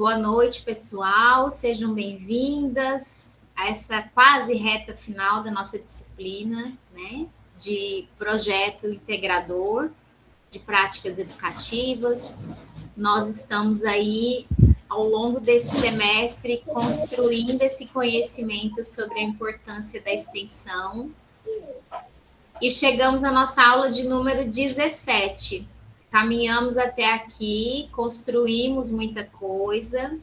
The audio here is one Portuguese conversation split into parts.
Boa noite, pessoal. Sejam bem-vindas a essa quase reta final da nossa disciplina, né, de projeto integrador de práticas educativas. Nós estamos aí, ao longo desse semestre, construindo esse conhecimento sobre a importância da extensão. E chegamos à nossa aula de número 17. Caminhamos até aqui, construímos muita coisa.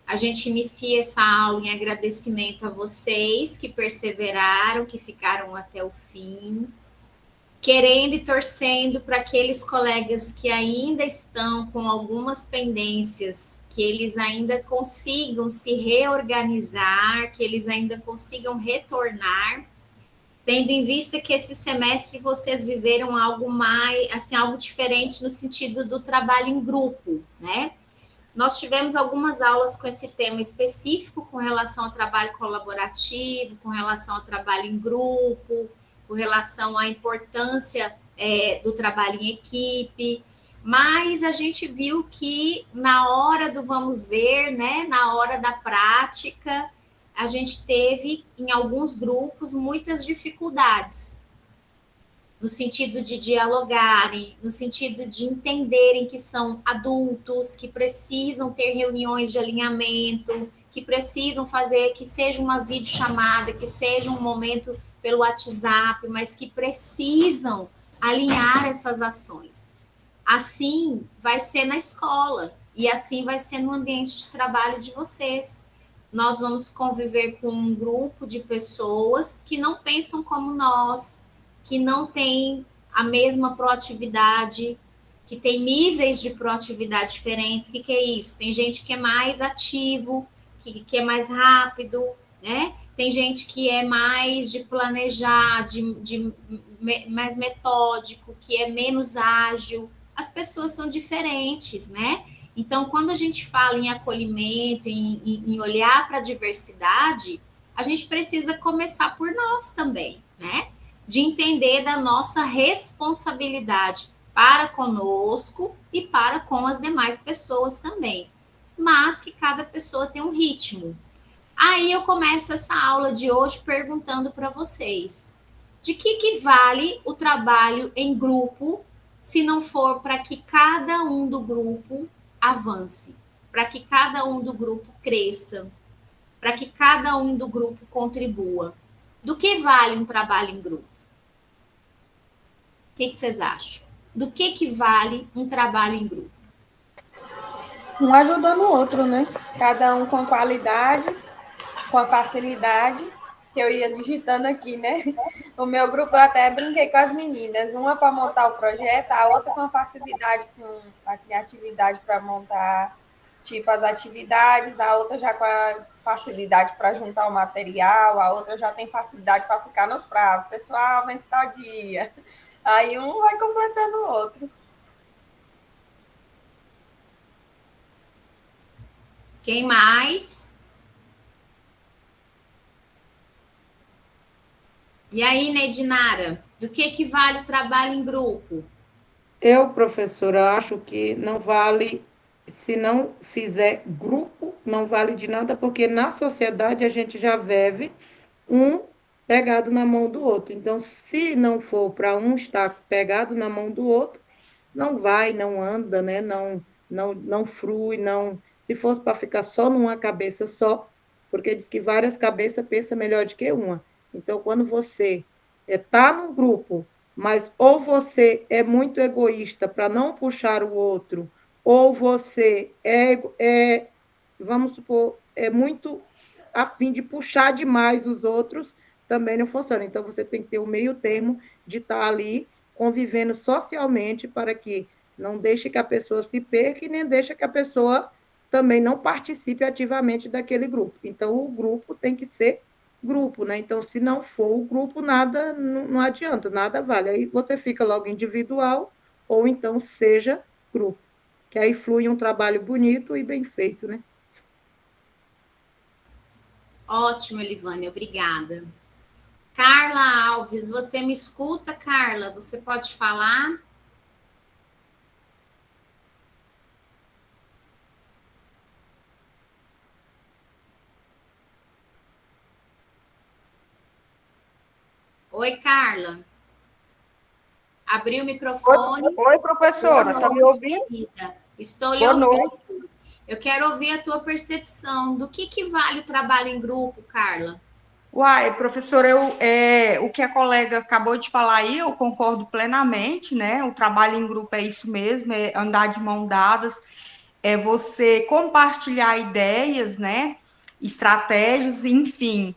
A gente inicia essa aula em agradecimento a vocês que perseveraram, que ficaram até o fim, querendo e torcendo para aqueles colegas que ainda estão com algumas pendências, que eles ainda consigam se reorganizar, que eles ainda consigam retornar, tendo em vista que esse semestre vocês viveram algo mais, assim, algo diferente no sentido do trabalho em grupo, né? Nós tivemos algumas aulas com esse tema específico, com relação ao trabalho colaborativo, com relação ao trabalho em grupo, com relação à importância do trabalho em equipe, mas a gente viu que na hora do vamos ver, né, na hora da prática, a gente teve, em alguns grupos, muitas dificuldades no sentido de dialogarem, no sentido de entenderem que são adultos, que precisam ter reuniões de alinhamento, que precisam fazer, que seja uma videochamada, que seja um momento pelo WhatsApp, mas que precisam alinhar essas ações. Assim vai ser na escola e assim vai ser no ambiente de trabalho de vocês. Nós vamos conviver com um grupo de pessoas que não pensam como nós, que não tem a mesma proatividade, que tem níveis de proatividade diferentes. O que é isso? Tem gente que é mais ativo, que é mais rápido, né? Tem gente que é mais de planejar, de mais metódico, que é menos ágil. As pessoas são diferentes, né? Então, quando a gente fala em acolhimento, em olhar para a diversidade, a gente precisa começar por nós também, né? De entender da nossa responsabilidade para conosco e para com as demais pessoas também. Mas que cada pessoa tem um ritmo. Aí eu começo essa aula de hoje perguntando para vocês: de que vale o trabalho em grupo se não for para que cada um do grupo avance, para que cada um do grupo cresça, para que cada um do grupo contribua? Do que vale um trabalho em grupo? O que vocês acham? Do que vale um trabalho em grupo? Um ajudando o outro, né? Cada um com qualidade, com a facilidade, que eu ia digitando aqui, né? O meu grupo eu até brinquei com as meninas, uma para montar o projeto, a outra com a facilidade, com a criatividade para montar, tipo, as atividades, a outra já com a facilidade para juntar o material, a outra já tem facilidade para ficar nos prazos. Pessoal, vem tal dia. Aí um vai completando o outro. Quem mais? E aí, Neidinara, do que vale o trabalho em grupo? Eu, professora, acho que não vale, se não fizer grupo, não vale de nada, porque na sociedade a gente já vive um pegado na mão do outro. Então, se não for para um estar pegado na mão do outro, não vai, não anda, né? Não flui, não. Se fosse para ficar só numa cabeça só, porque diz que várias cabeças pensam melhor do que uma. Então, quando você está num grupo, mas ou você é muito egoísta para não puxar o outro, ou você vamos supor, é muito a fim de puxar demais os outros, também não funciona. Então, você tem que ter o meio termo de estar ali convivendo socialmente para que não deixe que a pessoa se perca e nem deixe que a pessoa também não participe ativamente daquele grupo. Então, o grupo tem que ser grupo, né? Então, se não for o grupo, nada, não adianta, nada vale. Aí você fica logo individual, ou então seja grupo, que aí flui um trabalho bonito e bem feito, né? Ótimo, Elivânia, obrigada. Carla Alves, você me escuta, Carla? Você pode falar? Oi, Carla. Abriu o microfone. Oi, professora, está me ouvindo? Querida. Estou lhe ouvindo. Eu quero ouvir a tua percepção do que vale o trabalho em grupo, Carla. Uai, professora, o que a colega acabou de falar aí, eu concordo plenamente, né? O trabalho em grupo é isso mesmo, é andar de mão dadas, é você compartilhar ideias, né? Estratégias, enfim.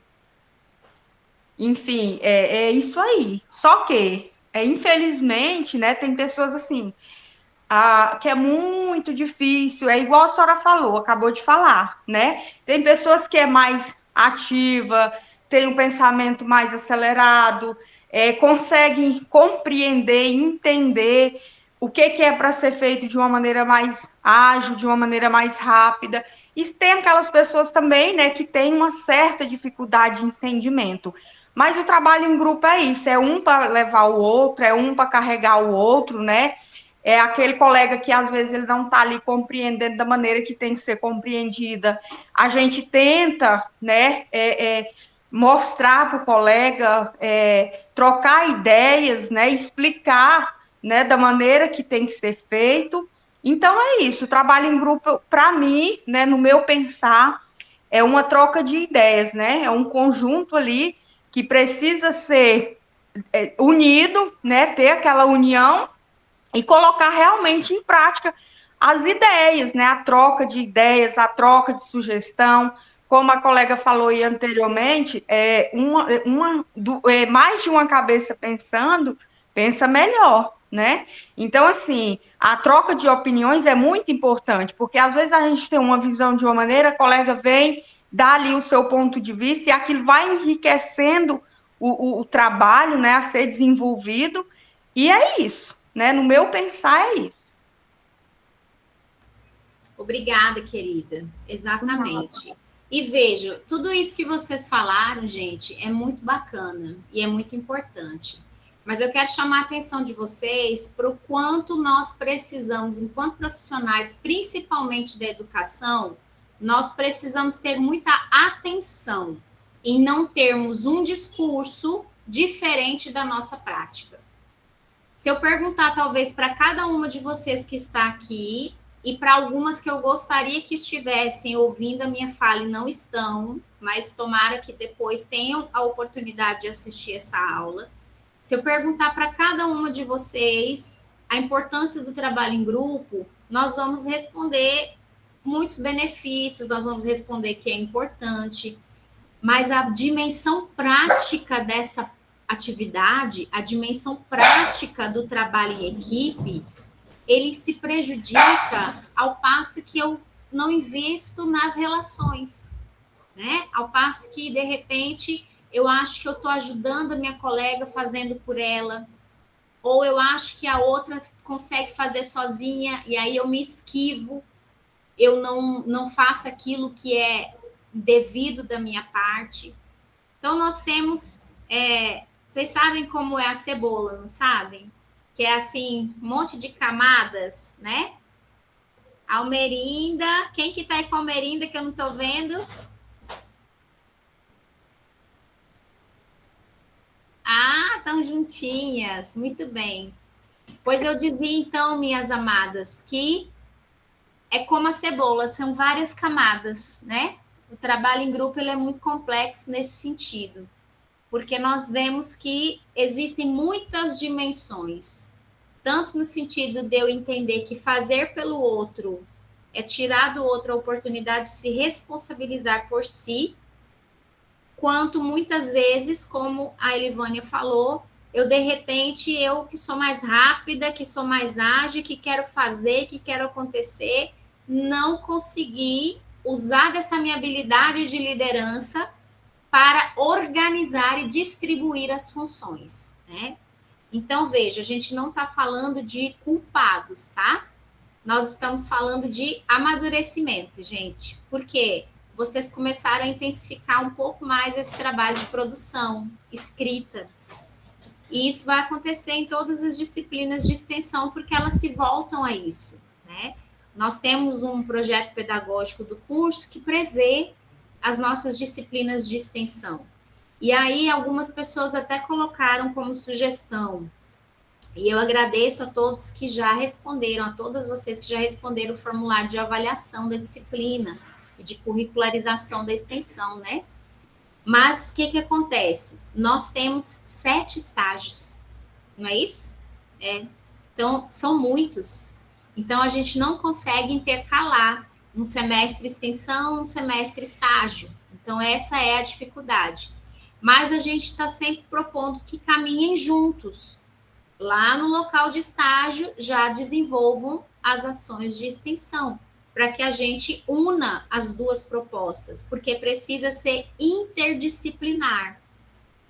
Enfim, é isso aí. Só que, infelizmente, né, tem pessoas assim, que é muito difícil, é igual a senhora falou, acabou de falar, né? Tem pessoas que é mais ativa, tem um pensamento mais acelerado, conseguem compreender, entender o que é para ser feito de uma maneira mais ágil, de uma maneira mais rápida. E tem aquelas pessoas também, né, que têm uma certa dificuldade de entendimento. Mas o trabalho em grupo é isso, é um para levar o outro, é um para carregar o outro, né? É aquele colega que às vezes ele não está ali compreendendo da maneira que tem que ser compreendida. A gente tenta, né, mostrar para o colega, trocar ideias, né, explicar, né, da maneira que tem que ser feito. Então é isso. O trabalho em grupo, para mim, né, no meu pensar, é uma troca de ideias, né? É um conjunto ali que precisa ser unido, né? Ter aquela união e colocar realmente em prática as ideias, né? A troca de ideias, a troca de sugestão. Como a colega falou aí anteriormente, mais de uma cabeça pensando, pensa melhor, né? Então, assim, a troca de opiniões é muito importante, porque às vezes a gente tem uma visão de uma maneira, a colega vem, dá ali o seu ponto de vista, e aquilo vai enriquecendo o trabalho, né, a ser desenvolvido, e é isso, né? No meu pensar, é isso. Obrigada, querida. Exatamente. E vejo, tudo isso que vocês falaram, gente, é muito bacana e é muito importante. Mas eu quero chamar a atenção de vocês para o quanto nós precisamos, enquanto profissionais, principalmente da educação, nós precisamos ter muita atenção em não termos um discurso diferente da nossa prática. Se eu perguntar, talvez, para cada uma de vocês que está aqui, e para algumas que eu gostaria que estivessem ouvindo a minha fala e não estão, mas tomara que depois tenham a oportunidade de assistir essa aula. Se eu perguntar para cada uma de vocês a importância do trabalho em grupo, nós vamos responder muitos benefícios, nós vamos responder que é importante, mas a dimensão prática dessa atividade, a dimensão prática do trabalho em equipe, ele se prejudica ao passo que eu não invisto nas relações, né? Ao passo que, de repente, eu acho que eu estou ajudando a minha colega fazendo por ela, ou eu acho que a outra consegue fazer sozinha, e aí eu me esquivo, eu não faço aquilo que é devido da minha parte. Então, nós temos... vocês sabem como é a cebola, não sabem? Que é assim, um monte de camadas, né? Almerinda, quem que tá aí com a Almerinda que eu não tô vendo? Ah, estão juntinhas, muito bem. Pois eu dizia então, minhas amadas, que é como a cebola, são várias camadas, né? O trabalho em grupo ele é muito complexo nesse sentido, porque nós vemos que existem muitas dimensões, tanto no sentido de eu entender que fazer pelo outro é tirar do outro a oportunidade de se responsabilizar por si, quanto muitas vezes, como a Elivânia falou, eu de repente, eu que sou mais rápida, que sou mais ágil, que quero fazer, que quero acontecer, não consegui usar dessa minha habilidade de liderança para organizar e distribuir as funções, né? Então, veja, a gente não está falando de culpados, tá? Nós estamos falando de amadurecimento, gente. Por quê? Vocês começaram a intensificar um pouco mais esse trabalho de produção, escrita. E isso vai acontecer em todas as disciplinas de extensão, porque elas se voltam a isso, né? Nós temos um projeto pedagógico do curso que prevê as nossas disciplinas de extensão. E aí, algumas pessoas até colocaram como sugestão, e eu agradeço a todos que já responderam, a todas vocês que já responderam o formulário de avaliação da disciplina e de curricularização da extensão, né? Mas o que acontece? Nós temos 7 estágios, não é isso? Então, são muitos. Então, a gente não consegue intercalar um semestre extensão, um semestre estágio. Então, essa é a dificuldade. Mas a gente está sempre propondo que caminhem juntos. Lá no local de estágio, já desenvolvam as ações de extensão, para que a gente una as duas propostas, porque precisa ser interdisciplinar.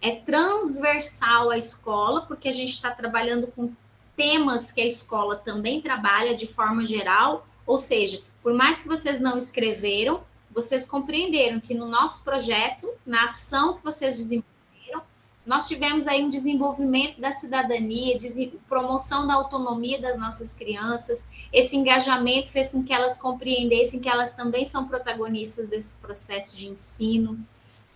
É transversal à escola, porque a gente está trabalhando com temas que a escola também trabalha de forma geral, ou seja, por mais que vocês não escreveram, vocês compreenderam que no nosso projeto, na ação que vocês desenvolveram, nós tivemos aí um desenvolvimento da cidadania, promoção da autonomia das nossas crianças, esse engajamento fez com que elas compreendessem que elas também são protagonistas desse processo de ensino,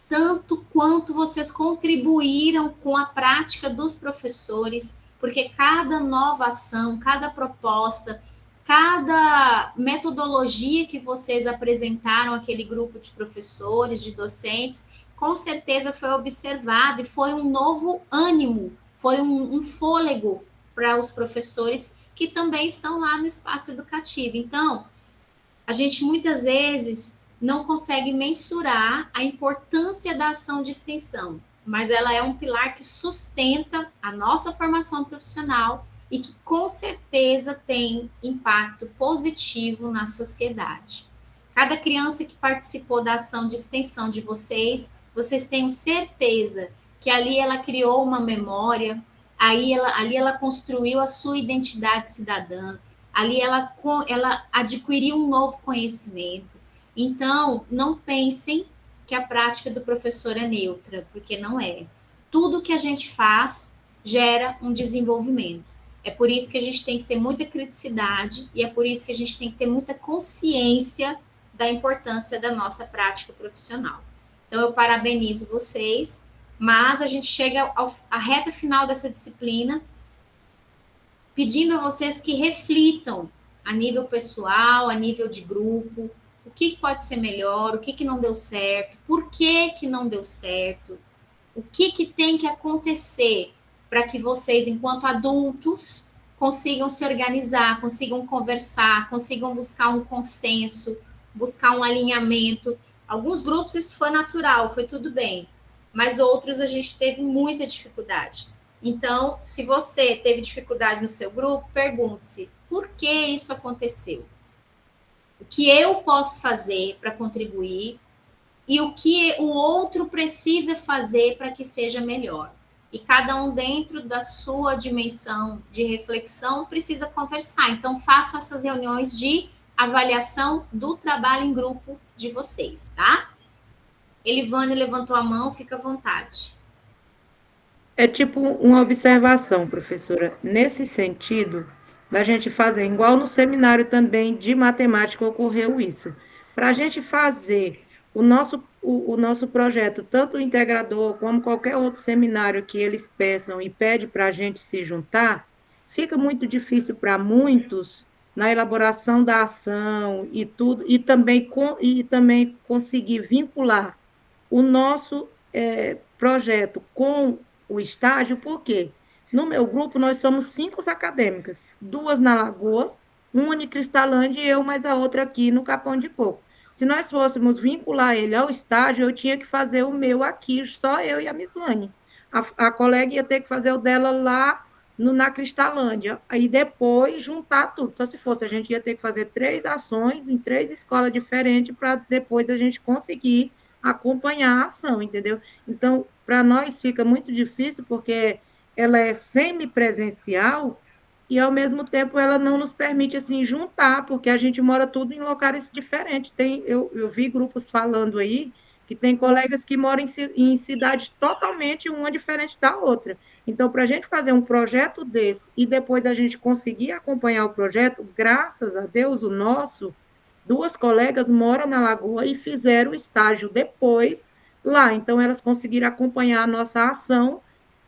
tanto quanto vocês contribuíram com a prática dos professores, porque cada nova ação, cada proposta, cada metodologia que vocês apresentaram àquele grupo de professores, de docentes, com certeza foi observado e foi um novo ânimo, foi um fôlego para os professores que também estão lá no espaço educativo. Então, a gente muitas vezes não consegue mensurar a importância da ação de extensão, mas ela é um pilar que sustenta a nossa formação profissional e que com certeza tem impacto positivo na sociedade. Cada criança que participou da ação de extensão de vocês, vocês tenham certeza que ali ela criou uma memória, ali ela construiu a sua identidade cidadã, ali ela adquiriu um novo conhecimento. Então, não pensem que a prática do professor é neutra, porque não é. Tudo que a gente faz gera um desenvolvimento. É por isso que a gente tem que ter muita criticidade e é por isso que a gente tem que ter muita consciência da importância da nossa prática profissional. Então, eu parabenizo vocês, mas a gente chega à reta final dessa disciplina pedindo a vocês que reflitam a nível pessoal, a nível de grupo, o que pode ser melhor, o que não deu certo, por que não deu certo, o que tem que acontecer para que vocês, enquanto adultos, consigam se organizar, consigam conversar, consigam buscar um consenso, buscar um alinhamento. Alguns grupos isso foi natural, foi tudo bem, mas outros a gente teve muita dificuldade. Então, se você teve dificuldade no seu grupo, pergunte-se, por que isso aconteceu? O que eu posso fazer para contribuir e o que o outro precisa fazer para que seja melhor. E cada um dentro da sua dimensão de reflexão precisa conversar. Então, façam essas reuniões de avaliação do trabalho em grupo de vocês, tá? Elivane levantou a mão, fica à vontade. É tipo uma observação, professora, nesse sentido, da gente fazer, igual no seminário também de matemática ocorreu isso. Para a gente fazer o nosso projeto, tanto o integrador como qualquer outro seminário que eles peçam e pede para a gente se juntar, fica muito difícil para muitos na elaboração da ação e tudo, e também conseguir vincular o nosso projeto com o estágio, por quê? No meu grupo, nós somos 5 acadêmicas, 2 na Lagoa, uma em Cristalândia e eu mais a outra aqui no Capão de Coco. Se nós fôssemos vincular ele ao estágio, eu tinha que fazer o meu aqui, só eu e a Mislane. A colega ia ter que fazer o dela lá na Cristalândia, aí depois juntar tudo. Só se fosse, a gente ia ter que fazer 3 ações em 3 escolas diferentes para depois a gente conseguir acompanhar a ação, entendeu? Então, para nós fica muito difícil, porque ela é semipresencial e, ao mesmo tempo, ela não nos permite, assim, juntar, porque a gente mora tudo em locais diferentes. Eu vi grupos falando aí que tem colegas que moram em cidades totalmente uma diferente da outra. Então, para a gente fazer um projeto desse e depois a gente conseguir acompanhar o projeto, graças a Deus, o nosso, 2 colegas moram na Lagoa e fizeram o estágio depois lá. Então, elas conseguiram acompanhar a nossa ação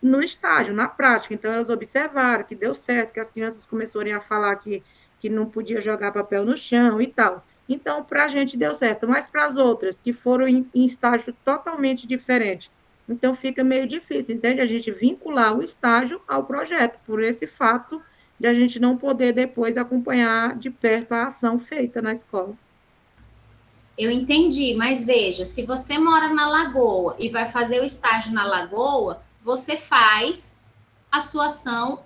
no estágio, na prática. Então, elas observaram que deu certo, que as crianças começaram a falar que não podia jogar papel no chão e tal. Então, para a gente deu certo, mas para as outras, que foram em estágio totalmente diferente, então fica meio difícil, entende? A gente vincular o estágio ao projeto, por esse fato de a gente não poder depois acompanhar de perto a ação feita na escola. Eu entendi, mas veja, se você mora na Lagoa e vai fazer o estágio na Lagoa, você faz a sua ação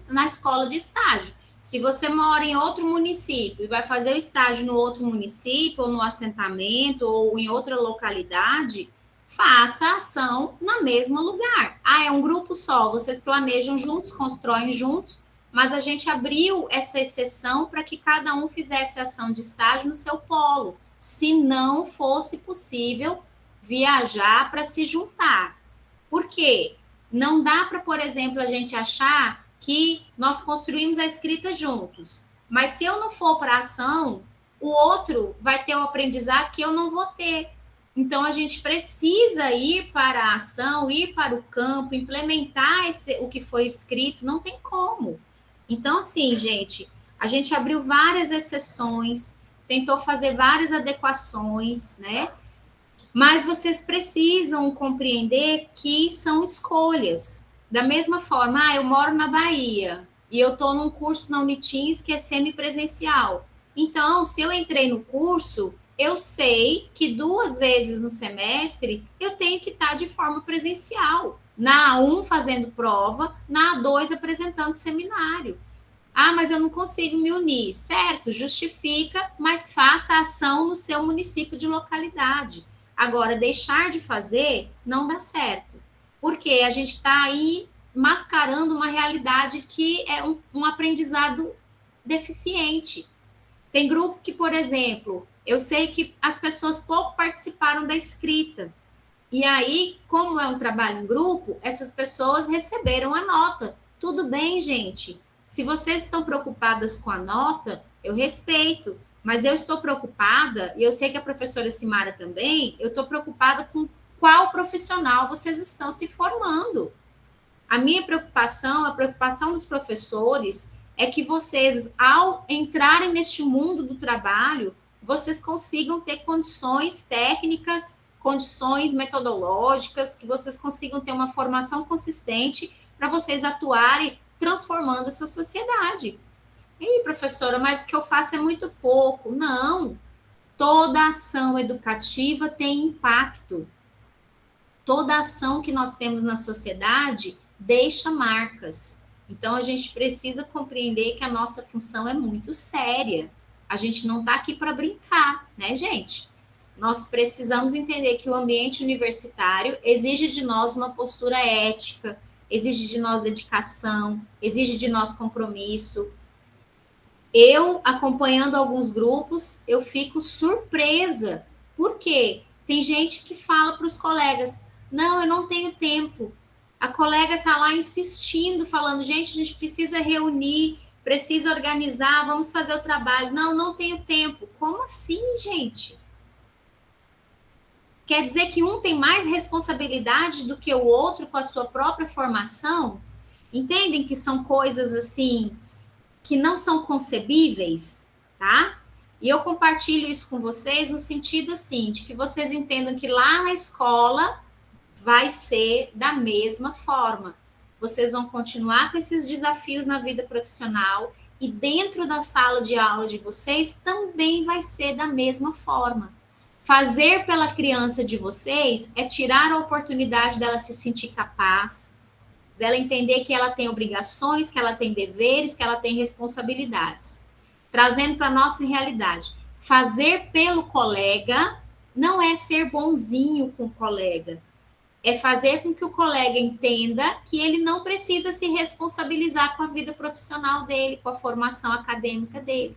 na escola de estágio. Se você mora em outro município e vai fazer o estágio no outro município, ou no assentamento, ou em outra localidade, faça a ação no mesmo lugar. Ah, é um grupo só, vocês planejam juntos, constroem juntos, mas a gente abriu essa exceção para que cada um fizesse a ação de estágio no seu polo, se não fosse possível viajar para se juntar. Por quê? Não dá para, por exemplo, a gente achar que nós construímos a escrita juntos. Mas se eu não for para a ação, o outro vai ter o aprendizado que eu não vou ter. Então, a gente precisa ir para a ação, ir para o campo, implementar o que foi escrito, não tem como. Então, assim, gente, a gente abriu várias exceções, tentou fazer várias adequações, né? Mas vocês precisam compreender que são escolhas. Da mesma forma, eu moro na Bahia e eu estou num curso na Unitins que é semipresencial. Então, se eu entrei no curso, eu sei que 2 vezes no semestre eu tenho que estar de forma presencial. Na A1 fazendo prova, na A2 apresentando seminário. Ah, mas eu não consigo me unir. Certo, justifica, mas faça a ação no seu município de localidade. Agora, deixar de fazer não dá certo, porque a gente está aí mascarando uma realidade que é um aprendizado deficiente. Tem grupo que, por exemplo, eu sei que as pessoas pouco participaram da escrita. E aí, como é um trabalho em grupo, essas pessoas receberam a nota. Tudo bem, gente. Se vocês estão preocupadas com a nota, eu respeito. Mas eu estou preocupada, e eu sei que a professora Simara também, eu estou preocupada com qual profissional vocês estão se formando. A minha preocupação, a preocupação dos professores, é que vocês, ao entrarem neste mundo do trabalho, vocês consigam ter condições técnicas, condições metodológicas, que vocês consigam ter uma formação consistente para vocês atuarem transformando essa sociedade. Ei, professora, mas o que eu faço é muito pouco. Não, toda ação educativa tem impacto. Toda ação que nós temos na sociedade deixa marcas. Então, a gente precisa compreender que a nossa função é muito séria. A gente não está aqui para brincar, né, gente? Nós precisamos entender que o ambiente universitário exige de nós uma postura ética, exige de nós dedicação, exige de nós compromisso. Eu, acompanhando alguns grupos, eu fico surpresa. Por quê? Tem gente que fala para os colegas, não, eu não tenho tempo. A colega está lá insistindo, falando, gente, a gente precisa reunir, precisa organizar, vamos fazer o trabalho. Não, não tenho tempo. Como assim, gente? Quer dizer que um tem mais responsabilidade do que o outro com a sua própria formação? Entendem que são coisas assim que não são concebíveis, tá? E eu compartilho isso com vocês no sentido assim, de que vocês entendam que lá na escola vai ser da mesma forma. Vocês vão continuar com esses desafios na vida profissional e dentro da sala de aula de vocês também vai ser da mesma forma. Fazer pela criança de vocês é tirar a oportunidade dela se sentir capaz, dela entender que ela tem obrigações, que ela tem deveres, que ela tem responsabilidades. Trazendo para a nossa realidade. Fazer pelo colega não é ser bonzinho com o colega. É fazer com que o colega entenda que ele não precisa se responsabilizar com a vida profissional dele, com a formação acadêmica dele.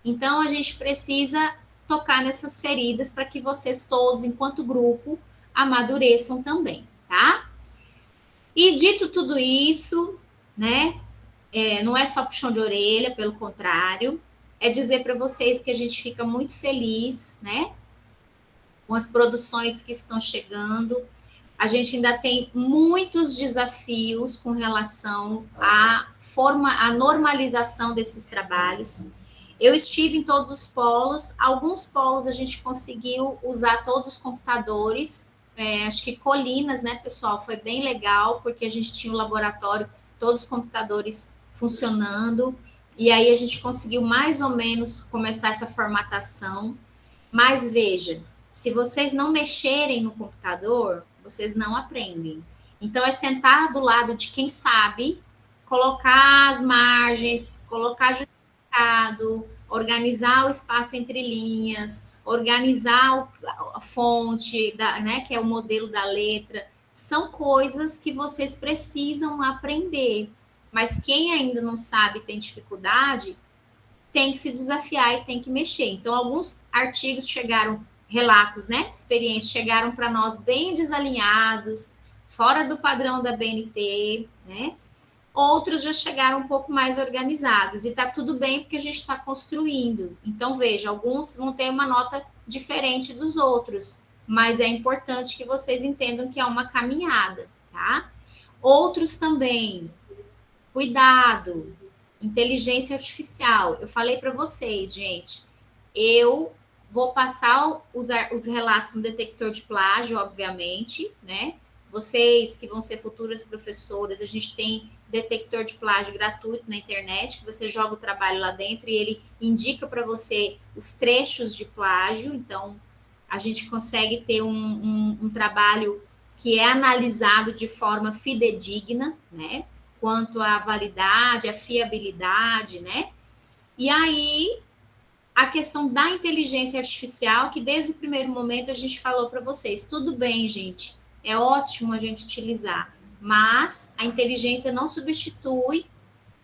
Então, a gente precisa tocar nessas feridas para que vocês todos, enquanto grupo, amadureçam também, tá? E dito tudo isso, né, não é só puxão de orelha, pelo contrário, é dizer para vocês que a gente fica muito feliz, né, com as produções que estão chegando. A gente ainda tem muitos desafios com relação à normalização desses trabalhos. Eu estive em todos os polos, alguns polos a gente conseguiu usar todos os computadores, acho que Colinas, né, pessoal, foi bem legal, porque a gente tinha um laboratório, todos os computadores funcionando, e aí a gente conseguiu mais ou menos começar essa formatação. Mas veja, se vocês não mexerem no computador, vocês não aprendem. Então, é sentar do lado de quem sabe, colocar as margens, colocar justificado, organizar o espaço entre linhas, organizar a fonte, né, que é o modelo da letra. São coisas que vocês precisam aprender. Mas quem ainda não sabe, tem dificuldade, tem que se desafiar e tem que mexer. Então, alguns artigos chegaram, relatos, né, experiências, chegaram para nós bem desalinhados, fora do padrão da BNT, né? Outros já chegaram um pouco mais organizados, e tá tudo bem, porque a gente está construindo. Então, veja, alguns vão ter uma nota diferente dos outros, mas é importante que vocês entendam que é uma caminhada, tá? Outros também, cuidado, inteligência artificial. Eu falei para vocês, gente, eu vou passar os relatos no detector de plágio, obviamente, né? Vocês que vão ser futuras professoras, a gente tem detector de plágio gratuito na internet, que você joga o trabalho lá dentro e ele indica para você os trechos de plágio. Então, a gente consegue ter um trabalho que é analisado de forma fidedigna, né? Quanto à validade, à fiabilidade, né? E aí, a questão da inteligência artificial, que desde o primeiro momento a gente falou para vocês, tudo bem, gente, é ótimo a gente utilizar, mas a inteligência não substitui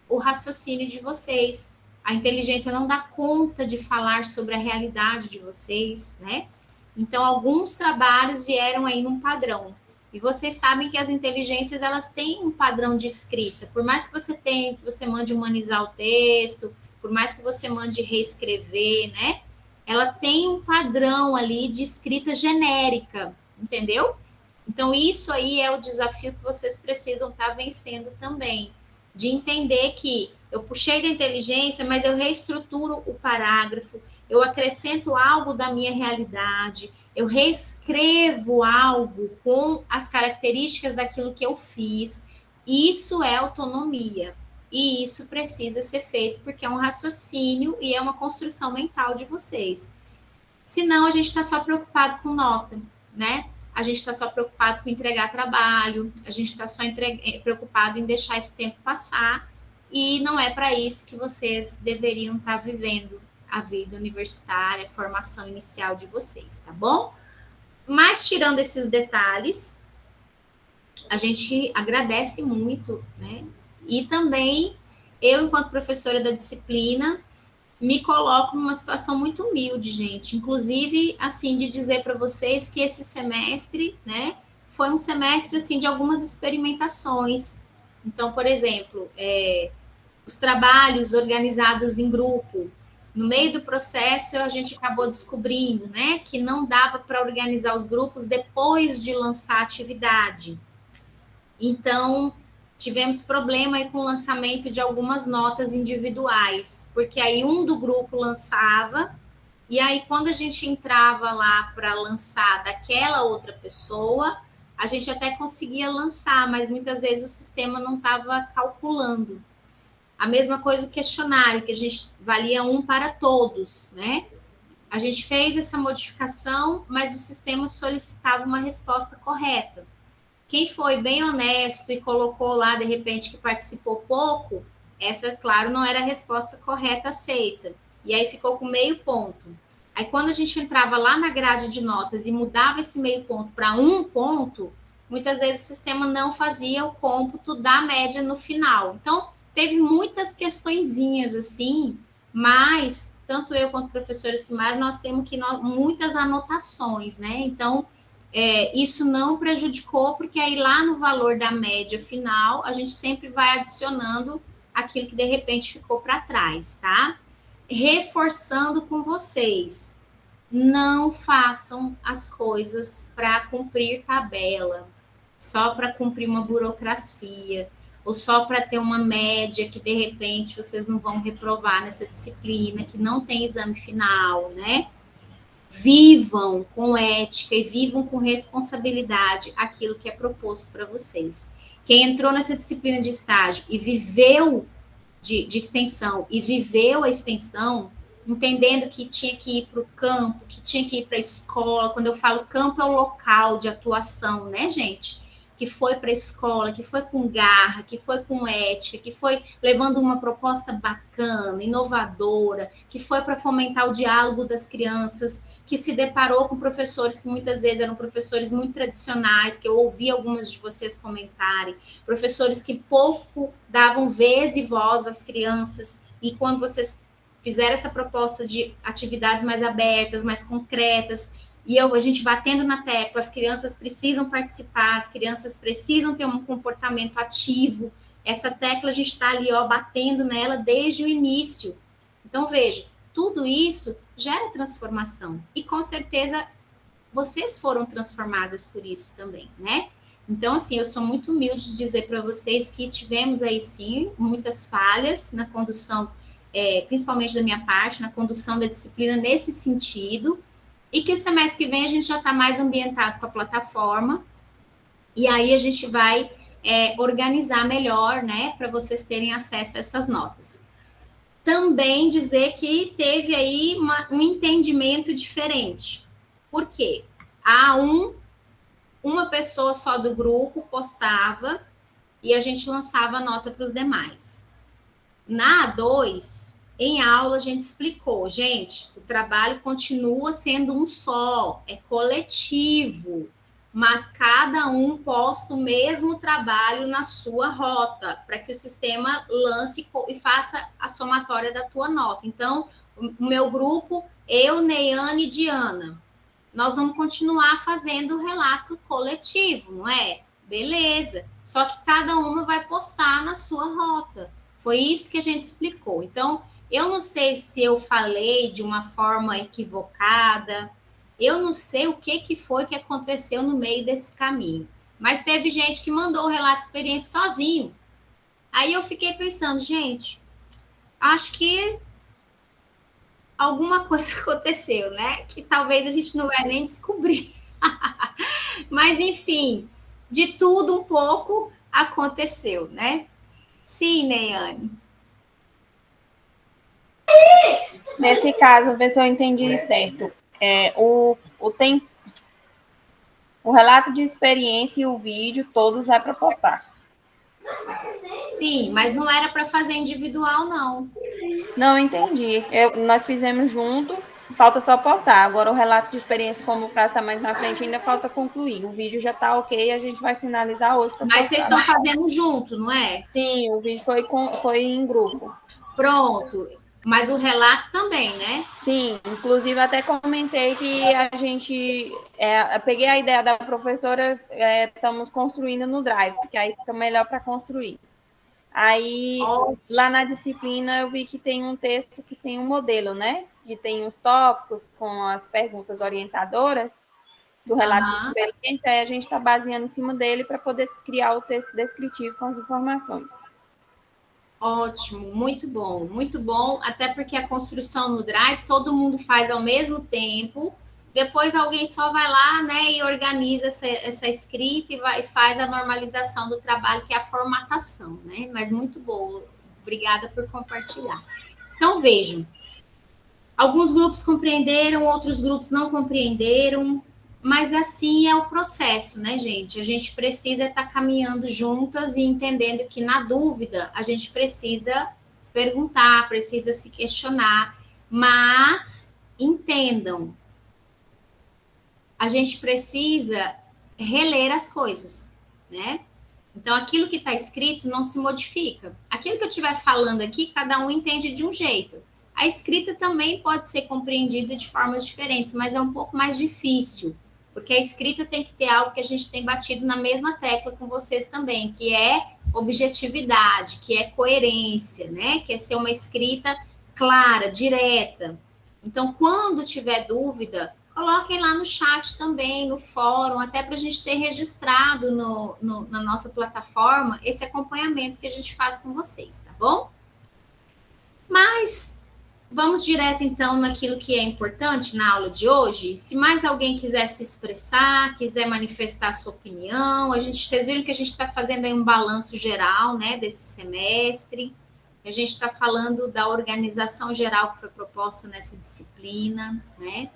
o raciocínio de vocês. A inteligência não dá conta de falar sobre a realidade de vocês, né? Então, alguns trabalhos vieram aí num padrão. E vocês sabem que as inteligências, elas têm um padrão de escrita. Por mais que você mande humanizar o texto, por mais que você mande reescrever, né? Ela tem um padrão ali de escrita genérica, entendeu? Então, isso aí é o desafio que vocês precisam estar vencendo também. De entender que eu puxei da inteligência, mas eu reestruturo o parágrafo, eu acrescento algo da minha realidade, eu reescrevo algo com as características daquilo que eu fiz. Isso é autonomia. E isso precisa ser feito porque é um raciocínio e é uma construção mental de vocês. Senão, a gente está só preocupado com nota, né? A gente está só preocupado com entregar trabalho, a gente está só preocupado em deixar esse tempo passar, e não é para isso que vocês deveriam estar vivendo a vida universitária, a formação inicial de vocês, tá bom? Mas, tirando esses detalhes, a gente agradece muito, né? E também, eu, enquanto professora da disciplina, me coloco numa situação muito humilde, gente. Inclusive, assim, de dizer para vocês que esse semestre, né, foi um semestre, assim, de algumas experimentações. Então, por exemplo, os trabalhos organizados em grupo. No meio do processo, a gente acabou descobrindo, né, que não dava para organizar os grupos depois de lançar a atividade. Então, tivemos problema aí com o lançamento de algumas notas individuais, porque aí um do grupo lançava, e aí quando a gente entrava lá para lançar daquela outra pessoa, a gente até conseguia lançar, mas muitas vezes o sistema não estava calculando. A mesma coisa o questionário, que a gente valia um para todos, né? A gente fez essa modificação, mas o sistema solicitava uma resposta correta. Quem foi bem honesto e colocou lá, de repente, que participou pouco, essa, claro, não era a resposta correta aceita. E aí ficou com meio ponto. Aí, quando a gente entrava lá na grade de notas e mudava esse meio ponto para 1 ponto, muitas vezes o sistema não fazia o cômputo da média no final. Então, teve muitas questõezinhas assim, mas tanto eu quanto a professora Simara, nós temos muitas anotações, né? Então, isso não prejudicou, porque aí lá no valor da média final, a gente sempre vai adicionando aquilo que de repente ficou para trás, tá? Reforçando com vocês, não façam as coisas para cumprir tabela, só para cumprir uma burocracia, ou só para ter uma média que, de repente, vocês não vão reprovar nessa disciplina, que não tem exame final, né? Vivam com ética e vivam com responsabilidade aquilo que é proposto para vocês. Quem entrou nessa disciplina de estágio e viveu de extensão e viveu a extensão, entendendo que tinha que ir para o campo, que tinha que ir para a escola. Quando eu falo campo, é o local de atuação, né, gente? Que foi para a escola, que foi com garra, que foi com ética, que foi levando uma proposta bacana, inovadora, que foi para fomentar o diálogo das crianças, que se deparou com professores que muitas vezes eram professores muito tradicionais, que eu ouvi algumas de vocês comentarem, professores que pouco davam vez e voz às crianças, e quando vocês fizeram essa proposta de atividades mais abertas, mais concretas, e a gente batendo na tecla, as crianças precisam participar, as crianças precisam ter um comportamento ativo, essa tecla a gente está ali, ó, batendo nela desde o início. Então, veja, tudo isso gera transformação, e com certeza vocês foram transformadas por isso também, né? Então, assim, eu sou muito humilde de dizer para vocês que tivemos aí, sim, muitas falhas na condução, principalmente da minha parte, na condução da disciplina nesse sentido, e que o semestre que vem a gente já está mais ambientado com a plataforma, e aí a gente vai organizar melhor, né, para vocês terem acesso a essas notas. Também dizer que teve aí um entendimento diferente. Por quê? Uma pessoa só do grupo postava e a gente lançava a nota para os demais. Na A2, em aula, a gente explicou, gente, o trabalho continua sendo um só, é coletivo, mas cada um posta o mesmo trabalho na sua rota, para que o sistema lance e faça a somatória da tua nota. Então, o meu grupo, eu, Neiane e Diana, nós vamos continuar fazendo o relato coletivo, não é? Beleza. Só que cada uma vai postar na sua rota. Foi isso que a gente explicou. Então, eu não sei se eu falei de uma forma equivocada, eu não sei o que foi que aconteceu no meio desse caminho. Mas teve gente que mandou o relato de experiência sozinho. Aí eu fiquei pensando, gente, acho que alguma coisa aconteceu, né? Que talvez a gente não vai nem descobrir. Mas, enfim, de tudo um pouco aconteceu, né? Sim, Neiane. Nesse caso, ver se eu entendi certo. O relato de experiência e o vídeo, todos é para postar. Sim, mas não era para fazer individual, não. Não, entendi. Nós fizemos junto, falta só postar. Agora, o relato de experiência, como o prazo está mais na frente, ainda falta concluir. O vídeo já está ok, a gente vai finalizar hoje. Mas vocês estão fazendo junto, não é? Sim, o vídeo foi em grupo. Pronto. Mas o relato também, né? Sim, inclusive até comentei que a gente... peguei a ideia da professora, estamos construindo no Drive, porque aí fica melhor para construir. Aí, lá na disciplina, eu vi que tem um texto que tem um modelo, né? Que tem os tópicos com as perguntas orientadoras do relato de experiência, aí a gente está baseando em cima dele para poder criar o texto descritivo com as informações. Ótimo, muito bom, até porque a construção no Drive todo mundo faz ao mesmo tempo, depois alguém só vai lá, né, e organiza essa escrita e faz a normalização do trabalho, que é a formatação, né, mas muito bom, obrigada por compartilhar. Então, vejam, alguns grupos compreenderam, outros grupos não compreenderam, mas assim é o processo, né, gente? A gente precisa estar caminhando juntas e entendendo que, na dúvida, a gente precisa perguntar, precisa se questionar, mas entendam, a gente precisa reler as coisas, né? Então, aquilo que está escrito não se modifica. Aquilo que eu estiver falando aqui, cada um entende de um jeito. A escrita também pode ser compreendida de formas diferentes, mas é um pouco mais difícil, porque a escrita tem que ter algo que a gente tem batido na mesma tecla com vocês também, que é objetividade, que é coerência, né? Que é ser uma escrita clara, direta. Então, quando tiver dúvida, coloquem lá no chat também, no fórum, até para a gente ter registrado na nossa plataforma esse acompanhamento que a gente faz com vocês, tá bom? Mas vamos direto, então, naquilo que é importante na aula de hoje. Se mais alguém quiser se expressar, quiser manifestar a sua opinião, vocês viram que a gente está fazendo aí um balanço geral, né, desse semestre. A gente está falando da organização geral que foi proposta nessa disciplina, né?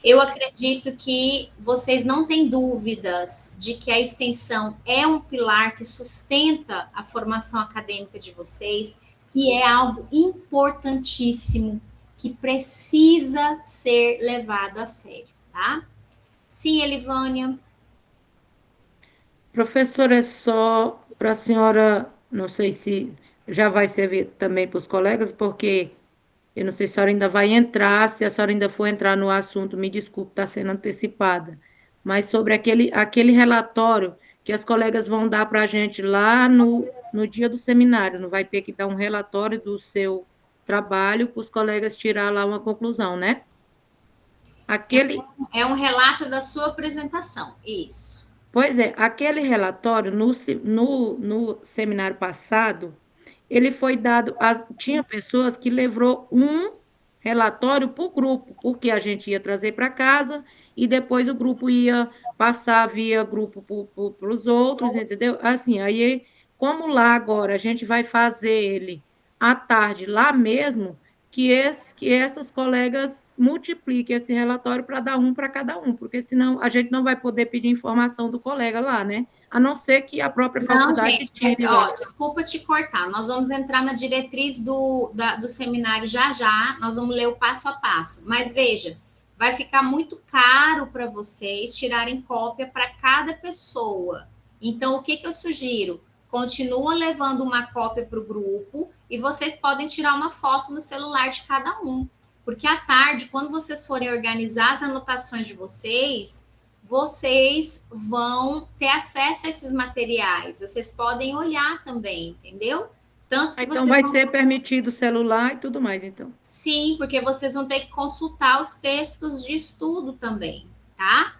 Eu acredito que vocês não têm dúvidas de que a extensão é um pilar que sustenta a formação acadêmica de vocês, que é algo importantíssimo, que precisa ser levado a sério, tá? Sim, Elivânia. Professora, é só para a senhora, não sei se já vai servir também para os colegas, porque eu não sei se a senhora ainda vai entrar, se a senhora ainda for entrar no assunto, me desculpe, está sendo antecipada, mas sobre aquele relatório que as colegas vão dar para a gente lá no dia do seminário, não vai ter que dar um relatório do seu trabalho para os colegas tirar lá uma conclusão, né? É um relato da sua apresentação, isso. Pois é, aquele relatório no seminário passado, ele foi dado. Tinha pessoas que levou um relatório para o grupo, porque a gente ia trazer para casa e depois o grupo ia passar via grupo para os outros, entendeu? Assim, aí, como lá agora a gente vai fazer ele à tarde lá mesmo, que essas colegas multipliquem esse relatório para dar um para cada um, porque senão a gente não vai poder pedir informação do colega lá, né? A não ser que a própria faculdade gente, tire mas, desculpa te cortar, nós vamos entrar na diretriz do seminário já, nós vamos ler o passo a passo, mas veja, vai ficar muito caro para vocês tirarem cópia para cada pessoa. Então, o que eu sugiro? Continua levando uma cópia para o grupo e vocês podem tirar uma foto no celular de cada um. Porque à tarde, quando vocês forem organizar as anotações de vocês vão ter acesso a esses materiais. Vocês podem olhar também, entendeu? Tanto que então vai ser permitido o celular e tudo mais, então. Sim, porque vocês vão ter que consultar os textos de estudo também, tá?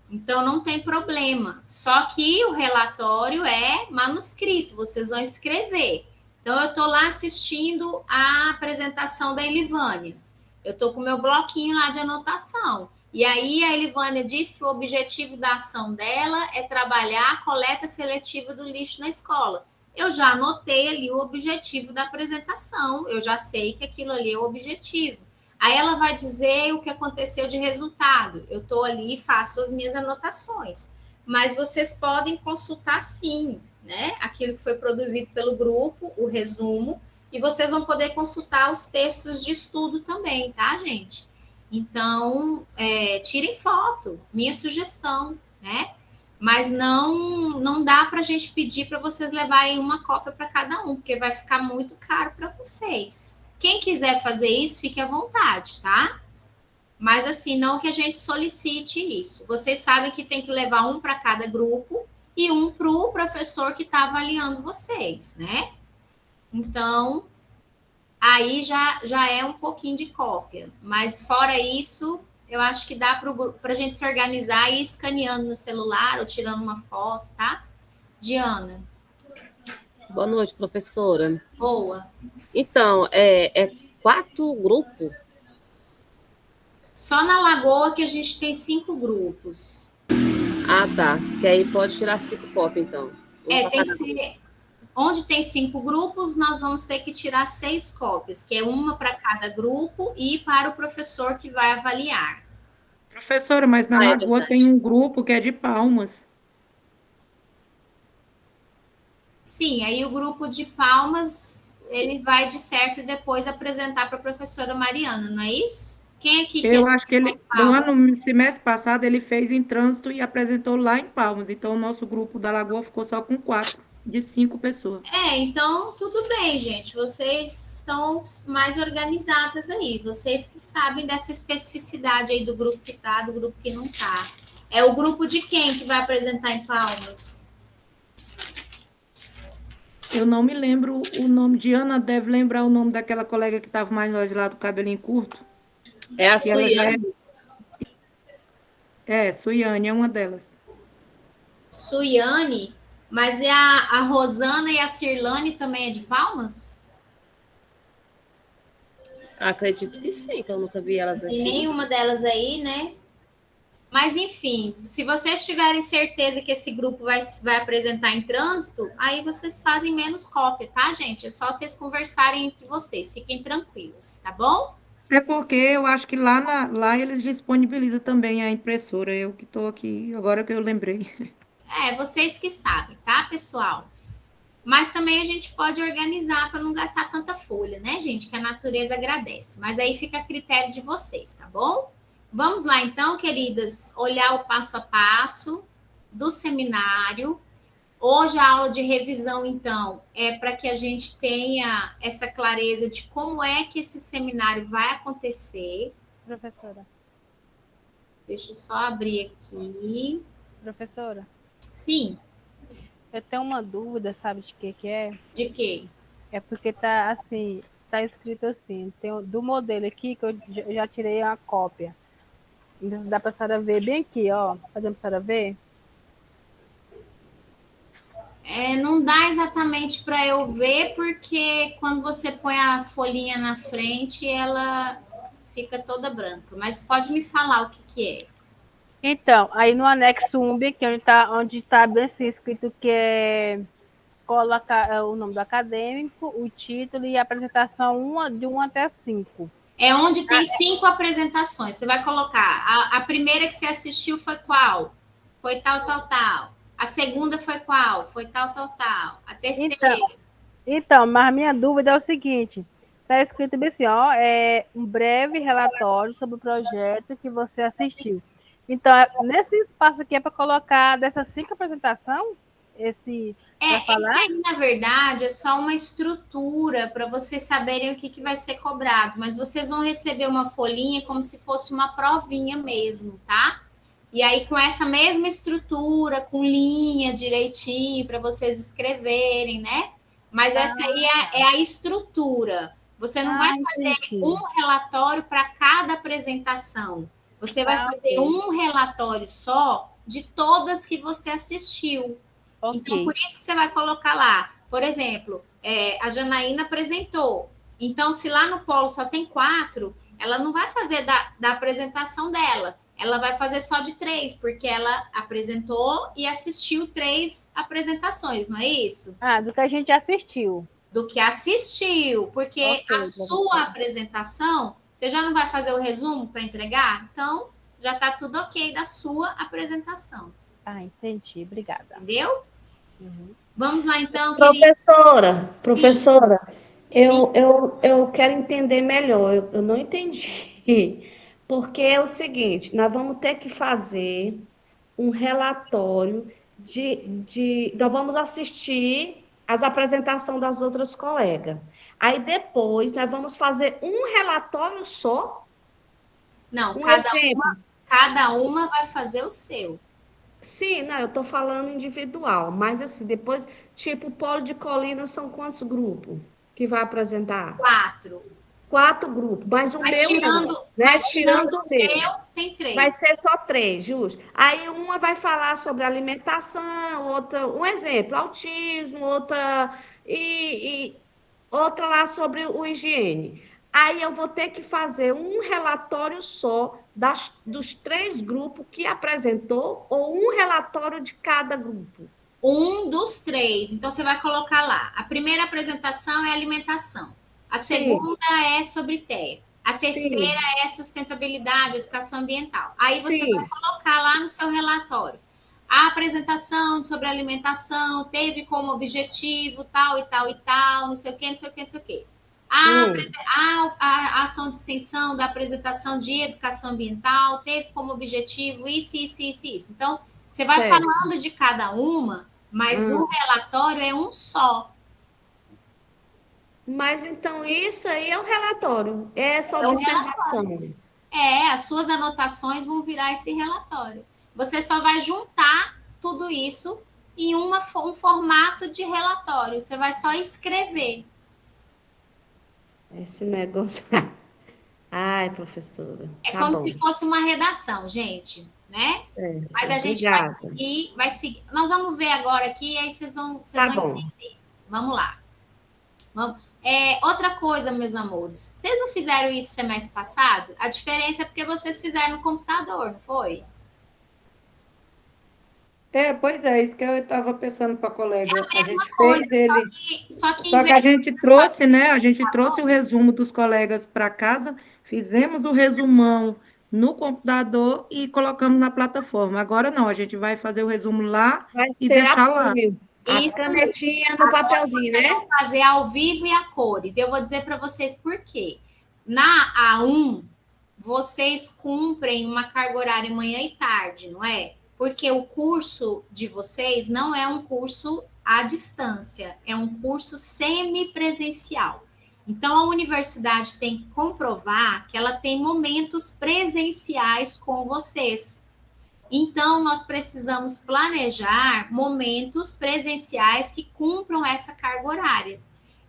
Então não tem problema. Só que o relatório é manuscrito, vocês vão escrever. Então eu estou lá assistindo a apresentação da Elivânia. Eu estou com o meu bloquinho lá de anotação. E aí a Elivânia disse que o objetivo da ação dela é trabalhar a coleta seletiva do lixo na escola. Eu já anotei ali o objetivo da apresentação, eu já sei que aquilo ali é o objetivo. Aí ela vai dizer o que aconteceu de resultado. Eu estou ali e faço as minhas anotações. Mas vocês podem consultar sim, né? Aquilo que foi produzido pelo grupo, o resumo, e vocês vão poder consultar os textos de estudo também, tá, gente? Então, tirem foto, minha sugestão, né? Mas não dá para a gente pedir para vocês levarem uma cópia para cada um, porque vai ficar muito caro para vocês. Quem quiser fazer isso, fique à vontade, tá? Mas assim, não que a gente solicite isso. Vocês sabem que tem que levar um para cada grupo e um para o professor que está avaliando vocês, né? Então, aí já é um pouquinho de cópia. Mas fora isso, eu acho que dá para a gente se organizar e ir escaneando no celular ou tirando uma foto, tá? Diana. Boa noite, professora. Boa. Então, é 4 grupos? Só na Lagoa que a gente tem 5 grupos. Ah, tá. Que aí pode tirar 5 cópias, então. Tem que ser... Onde tem 5 grupos, nós vamos ter que tirar 6 cópias, que é uma para cada grupo e para o professor que vai avaliar. Professora, mas na Lagoa tem um grupo que é de Palmas. Sim, aí o grupo de Palmas, ele vai de certo e depois apresentar para a professora Mariana, não é isso? Quem aqui que eu acho que ele, no semestre passado, ele fez em trânsito e apresentou lá em Palmas. Então, o nosso grupo da Lagoa ficou só com 4, de 5 pessoas. Então, tudo bem, gente. Vocês estão mais organizadas aí. Vocês que sabem dessa especificidade aí do grupo que tá, do grupo que não tá. É o grupo de quem que vai apresentar em Palmas? Eu não me lembro o nome. Diana deve lembrar o nome daquela colega que estava mais nós lá do cabelinho curto. É a que ela já Suiane. Suiane é uma delas. Suiane, mas é a Rosana e a Cirlane também é de Palmas? Acredito que sim, que eu nunca vi elas Tem aqui. nenhuma delas aí, né? Mas enfim, se vocês tiverem certeza que esse grupo vai apresentar em trânsito, aí vocês fazem menos cópia, tá, gente? É só vocês conversarem entre vocês, fiquem tranquilos, tá bom? É porque eu acho que lá eles disponibilizam também a impressora. Eu que estou aqui, agora que eu lembrei. É, vocês que sabem, tá, pessoal? Mas também a gente pode organizar para não gastar tanta folha, né, gente? Que a natureza agradece. Mas aí fica a critério de vocês, tá bom? Vamos lá, então, queridas, olhar o passo a passo do seminário. Hoje a aula de revisão, então, é para que a gente tenha essa clareza de como é que esse seminário vai acontecer. Professora, Deixa eu só abrir aqui. professora, Sim, eu tenho uma dúvida, sabe de que é? de quê? É porque tá assim, tá escrito assim, do modelo aqui que eu já tirei a cópia. Dá para a senhora ver bem aqui, ó. Fazendo para a senhora ver? É, não dá exatamente para eu ver, porque quando você põe a folhinha na frente, ela fica toda branca. Mas pode me falar o que, que é. Então, aí no anexo 1, bem aqui, onde tá bem assim, escrito que é coloca o nome do acadêmico, o título e a apresentação de 1 até 5. É onde tem 5 apresentações. Você vai colocar. A primeira que você assistiu foi qual? Foi tal, tal, tal. A segunda foi qual? Foi tal, tal, tal. A terceira. Então, mas a minha dúvida é o seguinte: está escrito bem assim, ó, é um breve relatório sobre o projeto que você assistiu. Então, nesse espaço aqui é para colocar dessas 5 apresentações, para Esse falar? aí, na verdade, é só uma estrutura para vocês saberem o que, que vai ser cobrado. Mas vocês vão receber uma folhinha como se fosse uma provinha mesmo, tá? E aí, com essa mesma estrutura, com linha direitinho, para vocês escreverem, né? Mas essa aí é a estrutura. Você não vai fazer Entendi. um relatório para cada apresentação. Você vai fazer Ok. um relatório só de todas que você assistiu. Então, Ok. por isso que você vai colocar lá. Por exemplo, a Janaína apresentou. Então, se lá no polo só tem 4, ela não vai fazer da apresentação dela. Ela vai fazer só de 3, porque ela apresentou e assistiu 3 apresentações, não é isso? Do que a gente assistiu. Do que assistiu, porque Ok, a sua apresentação, você já não vai fazer o resumo para entregar? Então, já está tudo ok da sua apresentação. Entendi. Obrigada. Entendeu? Uhum. Vamos lá, então, querida. Professora, Sim. eu quero entender melhor. Eu não entendi. Porque é o seguinte, nós vamos ter que fazer um relatório nós vamos assistir as apresentações das outras colegas. Aí depois nós vamos fazer um relatório só, Não, um exemplo. cada uma vai fazer o seu. Sim, não, eu estou falando individual, mas assim, depois, tipo, o Polo de Colina são quantos grupos que vai apresentar? 4. 4 grupos, mas o Mas meu não, tirando, né? mas tirando Tirando o o meu. seu, tem Vai 3. ser só 3, justo. Aí uma vai falar sobre alimentação, outra, um exemplo, autismo, e outra lá sobre o higiene. Aí eu vou ter que fazer um relatório só dos 3 grupos que apresentou, ou um relatório de cada grupo. Um dos 3. Então, você vai colocar lá. A primeira apresentação é alimentação. A Sim, segunda é sobre TEA. A terceira sim, é sustentabilidade, educação ambiental. Aí você vai sim. colocar lá no seu relatório. A apresentação sobre alimentação teve como objetivo tal e tal e tal, não sei o quê, não sei o quê, não sei o quê. A ação de extensão da apresentação de educação ambiental teve como objetivo isso, isso, isso, isso. Então, você vai Certo. falando de cada uma, mas o relatório é um só. Mas então isso aí é o relatório, é essa É o observação. As suas anotações vão virar esse relatório. Você só vai juntar tudo isso em um formato de relatório. Você vai só escrever. Esse negócio. Ai, professora, É tá como bom. se fosse uma redação, gente, né? Certo, Mas a gente obrigada. vai seguir. Nós vamos ver agora aqui, aí vocês Tá vão bom. entender. Vamos lá. Outra coisa, meus amores, vocês não fizeram isso semestre passado? A diferença é porque vocês fizeram no computador, não foi? Pois é, isso que eu estava pensando para a colega. A Mesma gente coisa, fez ele. só que em Só que a vez gente trouxe, né? A gente trouxe o resumo dos colegas para casa, fizemos o resumão no computador e colocamos na plataforma. Agora não, a gente vai fazer o resumo lá Vai e ser a deixar lá. punho. A isso, canetinha no papelzinho, vocês né? vão fazer ao vivo e a cores. Eu vou dizer para vocês por quê. Na A1, vocês cumprem uma carga horária manhã e tarde, não é? Porque o curso de vocês não é um curso à distância, é um curso semipresencial. Então, a universidade tem que comprovar que ela tem momentos presenciais com vocês. Então, nós precisamos planejar momentos presenciais que cumpram essa carga horária.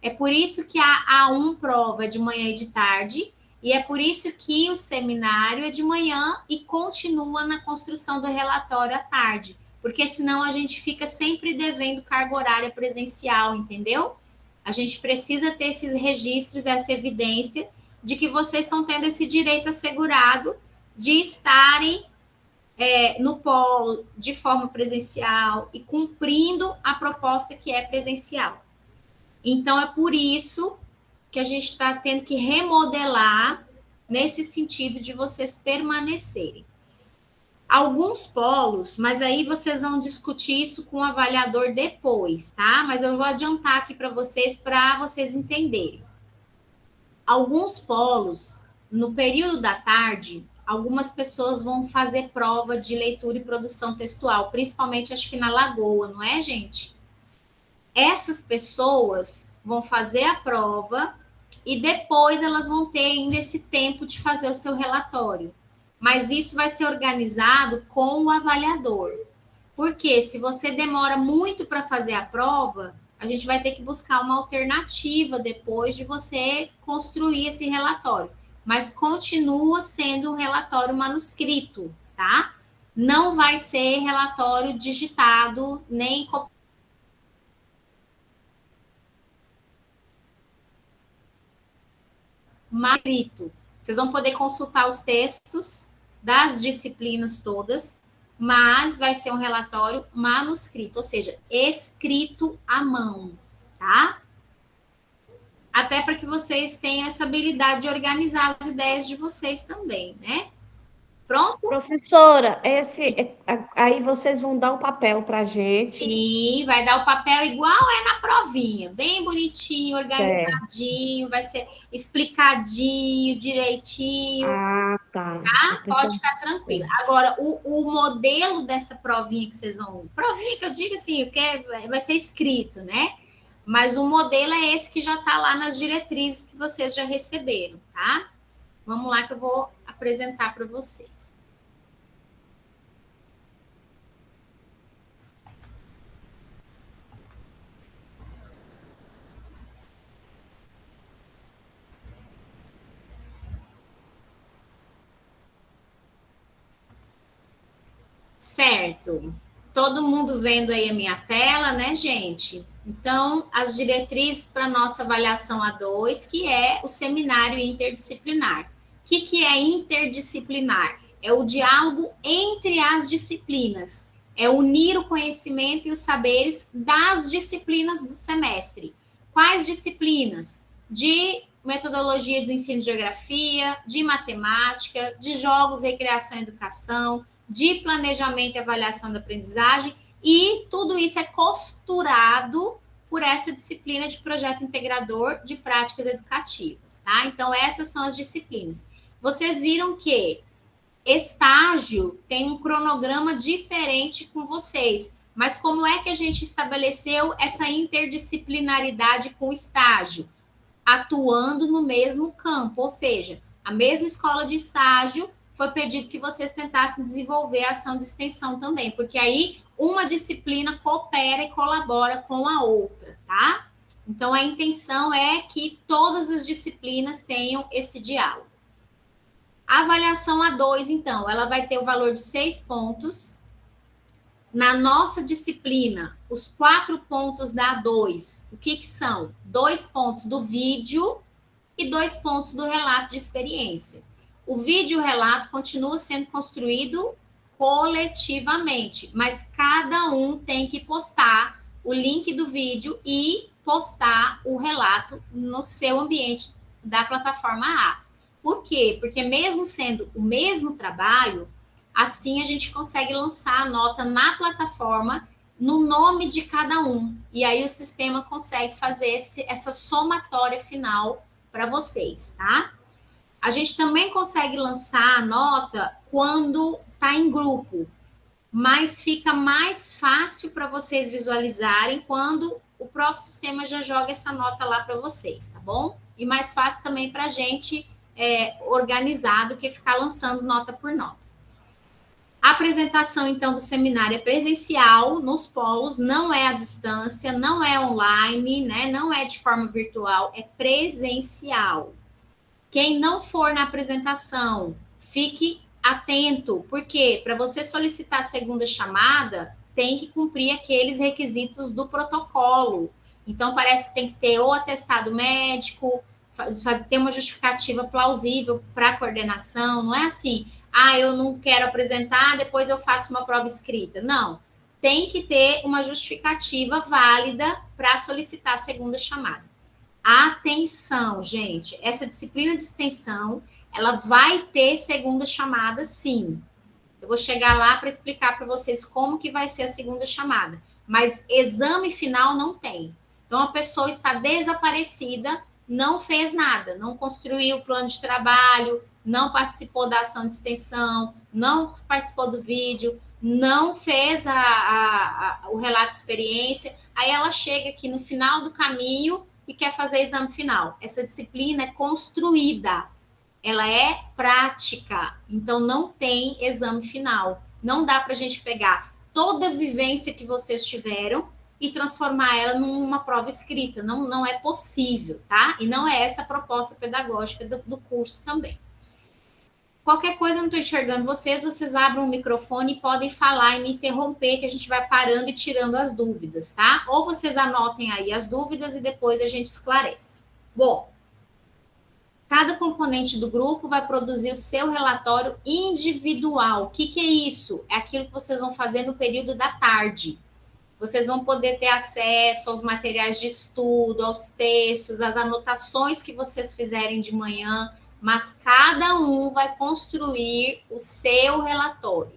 É por isso que a A1 prova é de manhã e de tarde, e é por isso que o seminário é de manhã e continua na construção do relatório à tarde, porque senão a gente fica sempre devendo carga horária presencial, entendeu? A gente precisa ter esses registros, essa evidência de que vocês estão tendo esse direito assegurado de estarem no polo de forma presencial e cumprindo a proposta que é presencial. Então, é por isso que a gente está tendo que remodelar nesse sentido de vocês permanecerem. Alguns polos, mas aí vocês vão discutir isso com o avaliador depois, tá? Mas eu vou adiantar aqui para vocês entenderem. Alguns polos, no período da tarde, algumas pessoas vão fazer prova de leitura e produção textual, principalmente acho que na Lagoa, não é, gente? Essas pessoas vão fazer a prova e depois elas vão ter ainda esse tempo de fazer o seu relatório. Mas isso vai ser organizado com o avaliador. Porque se você demora muito para fazer a prova, a gente vai ter que buscar uma alternativa depois de você construir esse relatório. Mas continua sendo um relatório manuscrito, tá? Não vai ser relatório digitado, nem manuscrito. Vocês vão poder consultar os textos das disciplinas todas, mas vai ser um relatório manuscrito, ou seja, escrito à mão, tá? Até para que vocês tenham essa habilidade de organizar as ideias de vocês também, né? Pronto? Professora, aí vocês vão dar o papel para a gente. Sim, vai dar o papel igual é na provinha, bem bonitinho, organizadinho, vai ser explicadinho, direitinho. Ah, tá. Tá? Pode ficar tranquila. Agora, o modelo dessa provinha que vocês vão. Provinha que eu digo assim, porque vai ser escrito, né? Mas o modelo é esse que já está lá nas diretrizes que vocês já receberam, tá? Vamos lá que eu vou apresentar para vocês. Certo. Todo mundo vendo aí a minha tela, né, gente? Então, as diretrizes para nossa avaliação A2, que é o seminário interdisciplinar. O que é interdisciplinar? É o diálogo entre as disciplinas. É unir o conhecimento e os saberes das disciplinas do semestre. Quais disciplinas? De metodologia do ensino de geografia, de matemática, de jogos, recreação e educação, de planejamento e avaliação da aprendizagem, e tudo isso é costurado por essa disciplina de projeto integrador de práticas educativas, tá? Então, essas são as disciplinas. Vocês viram que estágio tem um cronograma diferente com vocês, mas como é que a gente estabeleceu essa interdisciplinaridade com o estágio? Atuando no mesmo campo, ou seja, a mesma escola de estágio foi pedido que vocês tentassem desenvolver a ação de extensão também, porque aí uma disciplina coopera e colabora com a outra, tá? Então, a intenção é que todas as disciplinas tenham esse diálogo. A avaliação A2, então, ela vai ter o valor de 6 pontos. Na nossa disciplina, os 4 pontos da A2, o que são? 2 pontos do vídeo e 2 pontos do relato de experiência. O vídeo e o relato continua sendo construído coletivamente, mas cada um tem que postar o link do vídeo e postar o relato no seu ambiente da plataforma A. Por quê? Porque mesmo sendo o mesmo trabalho, assim a gente consegue lançar a nota na plataforma no nome de cada um. E aí o sistema consegue fazer essa somatória final para vocês, tá? A gente também consegue lançar a nota quando está em grupo, mas fica mais fácil para vocês visualizarem quando o próprio sistema já joga essa nota lá para vocês, tá bom? E mais fácil também para a gente organizar do que ficar lançando nota por nota. A apresentação, então, do seminário é presencial nos polos, não é à distância, não é online, né? Não é de forma virtual, é presencial. Quem não for na apresentação, fique atento, porque para você solicitar a segunda chamada, tem que cumprir aqueles requisitos do protocolo. Então, parece que tem que ter ou atestado médico, ter uma justificativa plausível para a coordenação, não é assim, eu não quero apresentar, depois eu faço uma prova escrita. Não, tem que ter uma justificativa válida para solicitar a segunda chamada. Atenção, gente, essa disciplina de extensão, ela vai ter segunda chamada, sim. Eu vou chegar lá para explicar para vocês como que vai ser a segunda chamada, mas exame final não tem. Então, a pessoa está desaparecida, não fez nada, não construiu o plano de trabalho, não participou da ação de extensão, não participou do vídeo, não fez o relato de experiência, aí ela chega aqui no final do caminho e quer fazer exame final. Essa disciplina é construída, ela é prática, então não tem exame final. Não dá para a gente pegar toda a vivência que vocês tiveram e transformar ela numa prova escrita. Não é possível, tá? E não é essa a proposta pedagógica do curso também. Qualquer coisa, eu não estou enxergando vocês abram o microfone e podem falar e me interromper, que a gente vai parando e tirando as dúvidas, tá? Ou vocês anotem aí as dúvidas e depois a gente esclarece. Bom, cada componente do grupo vai produzir o seu relatório individual. O que é isso? É aquilo que vocês vão fazer no período da tarde. Vocês vão poder ter acesso aos materiais de estudo, aos textos, às anotações que vocês fizerem de manhã, mas cada um vai construir o seu relatório,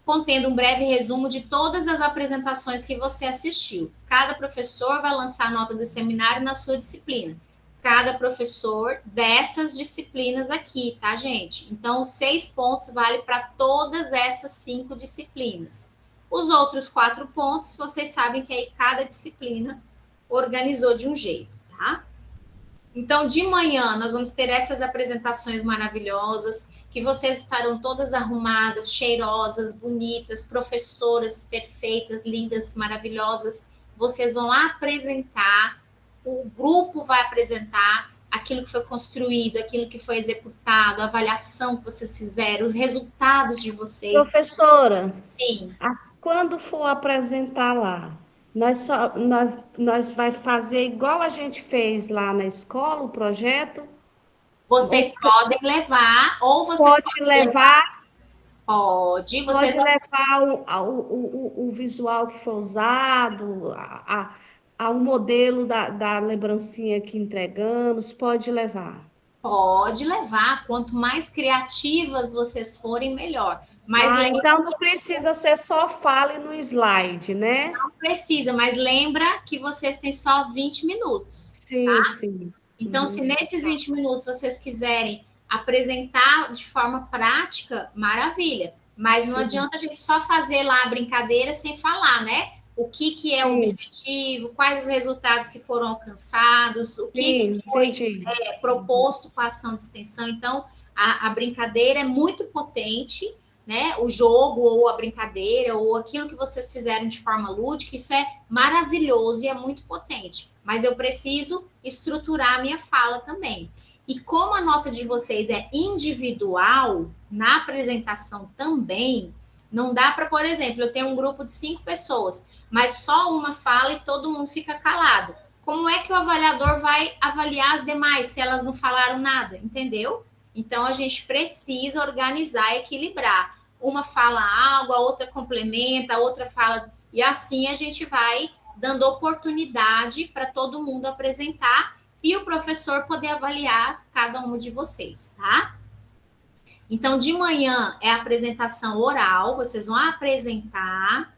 contendo um breve resumo de todas as apresentações que você assistiu. Cada professor vai lançar a nota do seminário na sua disciplina. Cada professor dessas disciplinas aqui, tá, gente? Então, os 6 pontos valem para todas essas 5 disciplinas. Os outros 4 pontos, vocês sabem que aí cada disciplina organizou de um jeito, tá? Então, de manhã, nós vamos ter essas apresentações maravilhosas, que vocês estarão todas arrumadas, cheirosas, bonitas, professoras perfeitas, lindas, maravilhosas. Vocês vão apresentar, o grupo vai apresentar aquilo que foi construído, aquilo que foi executado, a avaliação que vocês fizeram, os resultados de vocês. Professora, sim. Quando for apresentar lá, nós vai fazer igual a gente fez lá na escola, o projeto? Vocês podem levar, ou vocês podem levar. Pode. Vocês pode levar o visual que foi usado, o modelo da lembrancinha que entregamos, pode levar. Pode levar. Quanto mais criativas vocês forem, melhor. Mas então não precisa ser só fala no slide, né? Não precisa, mas lembra que vocês têm só 20 minutos. Sim, tá? sim. Então, se nesses 20 minutos vocês quiserem apresentar de forma prática, maravilha. Mas não adianta a gente só fazer lá a brincadeira sem falar, né? O que é o objetivo, quais os resultados que foram alcançados, o que foi proposto com a ação de extensão. Então, a brincadeira é muito potente, né? O jogo ou a brincadeira ou aquilo que vocês fizeram de forma lúdica, isso é maravilhoso e é muito potente. Mas eu preciso estruturar a minha fala também. E como a nota de vocês é individual, na apresentação também, não dá para, por exemplo, eu tenho um grupo de 5 pessoas, mas só uma fala e todo mundo fica calado. Como é que o avaliador vai avaliar as demais se elas não falaram nada? Entendeu? Então, a gente precisa organizar e equilibrar. Uma fala algo, a outra complementa, a outra fala... E assim a gente vai dando oportunidade para todo mundo apresentar e o professor poder avaliar cada um de vocês, tá? Então, de manhã é a apresentação oral, vocês vão apresentar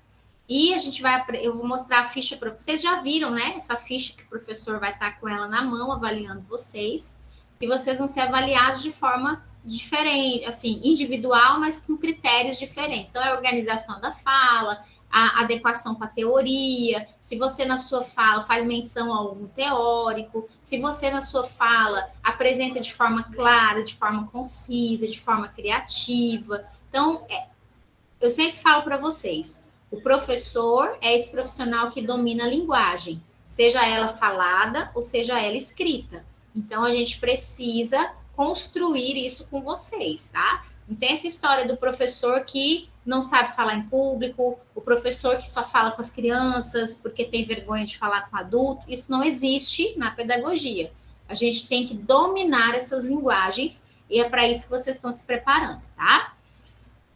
e a gente vai, eu vou mostrar a ficha para vocês, já viram, né? Essa ficha que o professor vai estar com ela na mão, avaliando vocês, e vocês vão ser avaliados de forma diferente, assim, individual, mas com critérios diferentes. Então, é a organização da fala, a adequação com a teoria, se você na sua fala faz menção a algum teórico, se você na sua fala apresenta de forma clara, de forma concisa, de forma criativa. Então, eu sempre falo para vocês, o professor é esse profissional que domina a linguagem, seja ela falada ou seja ela escrita. Então, a gente precisa construir isso com vocês, tá? Não tem essa história do professor que não sabe falar em público, o professor que só fala com as crianças porque tem vergonha de falar com adulto. Isso não existe na pedagogia. A gente tem que dominar essas linguagens e é para isso que vocês estão se preparando, tá?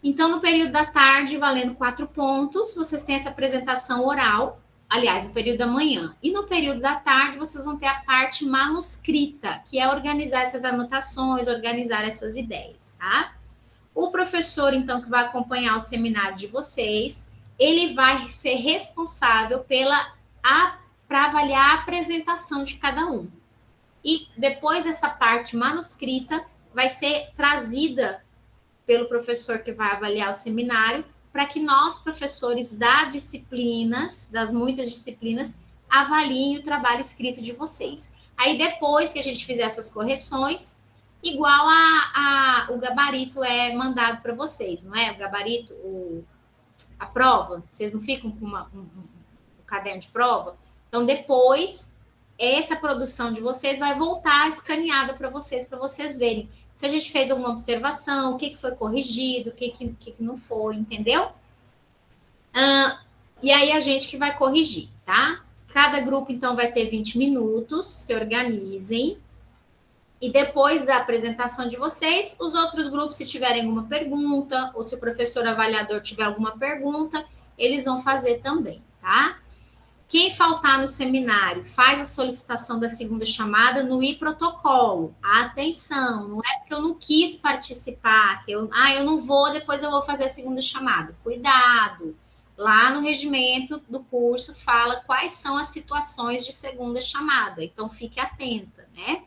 Então, no período da tarde, valendo 4 pontos, vocês têm essa apresentação oral, aliás, no período da manhã. E no período da tarde, vocês vão ter a parte manuscrita, que é organizar essas anotações, organizar essas ideias, tá? O professor, então, que vai acompanhar o seminário de vocês, ele vai ser responsável para avaliar a apresentação de cada um. E depois essa parte manuscrita vai ser trazida pelo professor que vai avaliar o seminário, para que nós, professores das muitas disciplinas, avaliem o trabalho escrito de vocês. Aí, depois que a gente fizer essas correções, igual o gabarito é mandado para vocês, não é? O gabarito, a prova, vocês não ficam com um caderno de prova? Então, depois, essa produção de vocês vai voltar escaneada para vocês verem se a gente fez alguma observação, o que foi corrigido, o que não foi, entendeu? E aí, a gente que vai corrigir, tá? Cada grupo, então, vai ter 20 minutos, se organizem. E depois da apresentação de vocês, os outros grupos, se tiverem alguma pergunta, ou se o professor avaliador tiver alguma pergunta, eles vão fazer também, tá? Quem faltar no seminário, faz a solicitação da segunda chamada no e-protocolo. Atenção, não é porque eu não quis participar, que eu não vou, depois eu vou fazer a segunda chamada. Cuidado! Lá no regimento do curso fala quais são as situações de segunda chamada, então fique atenta, né?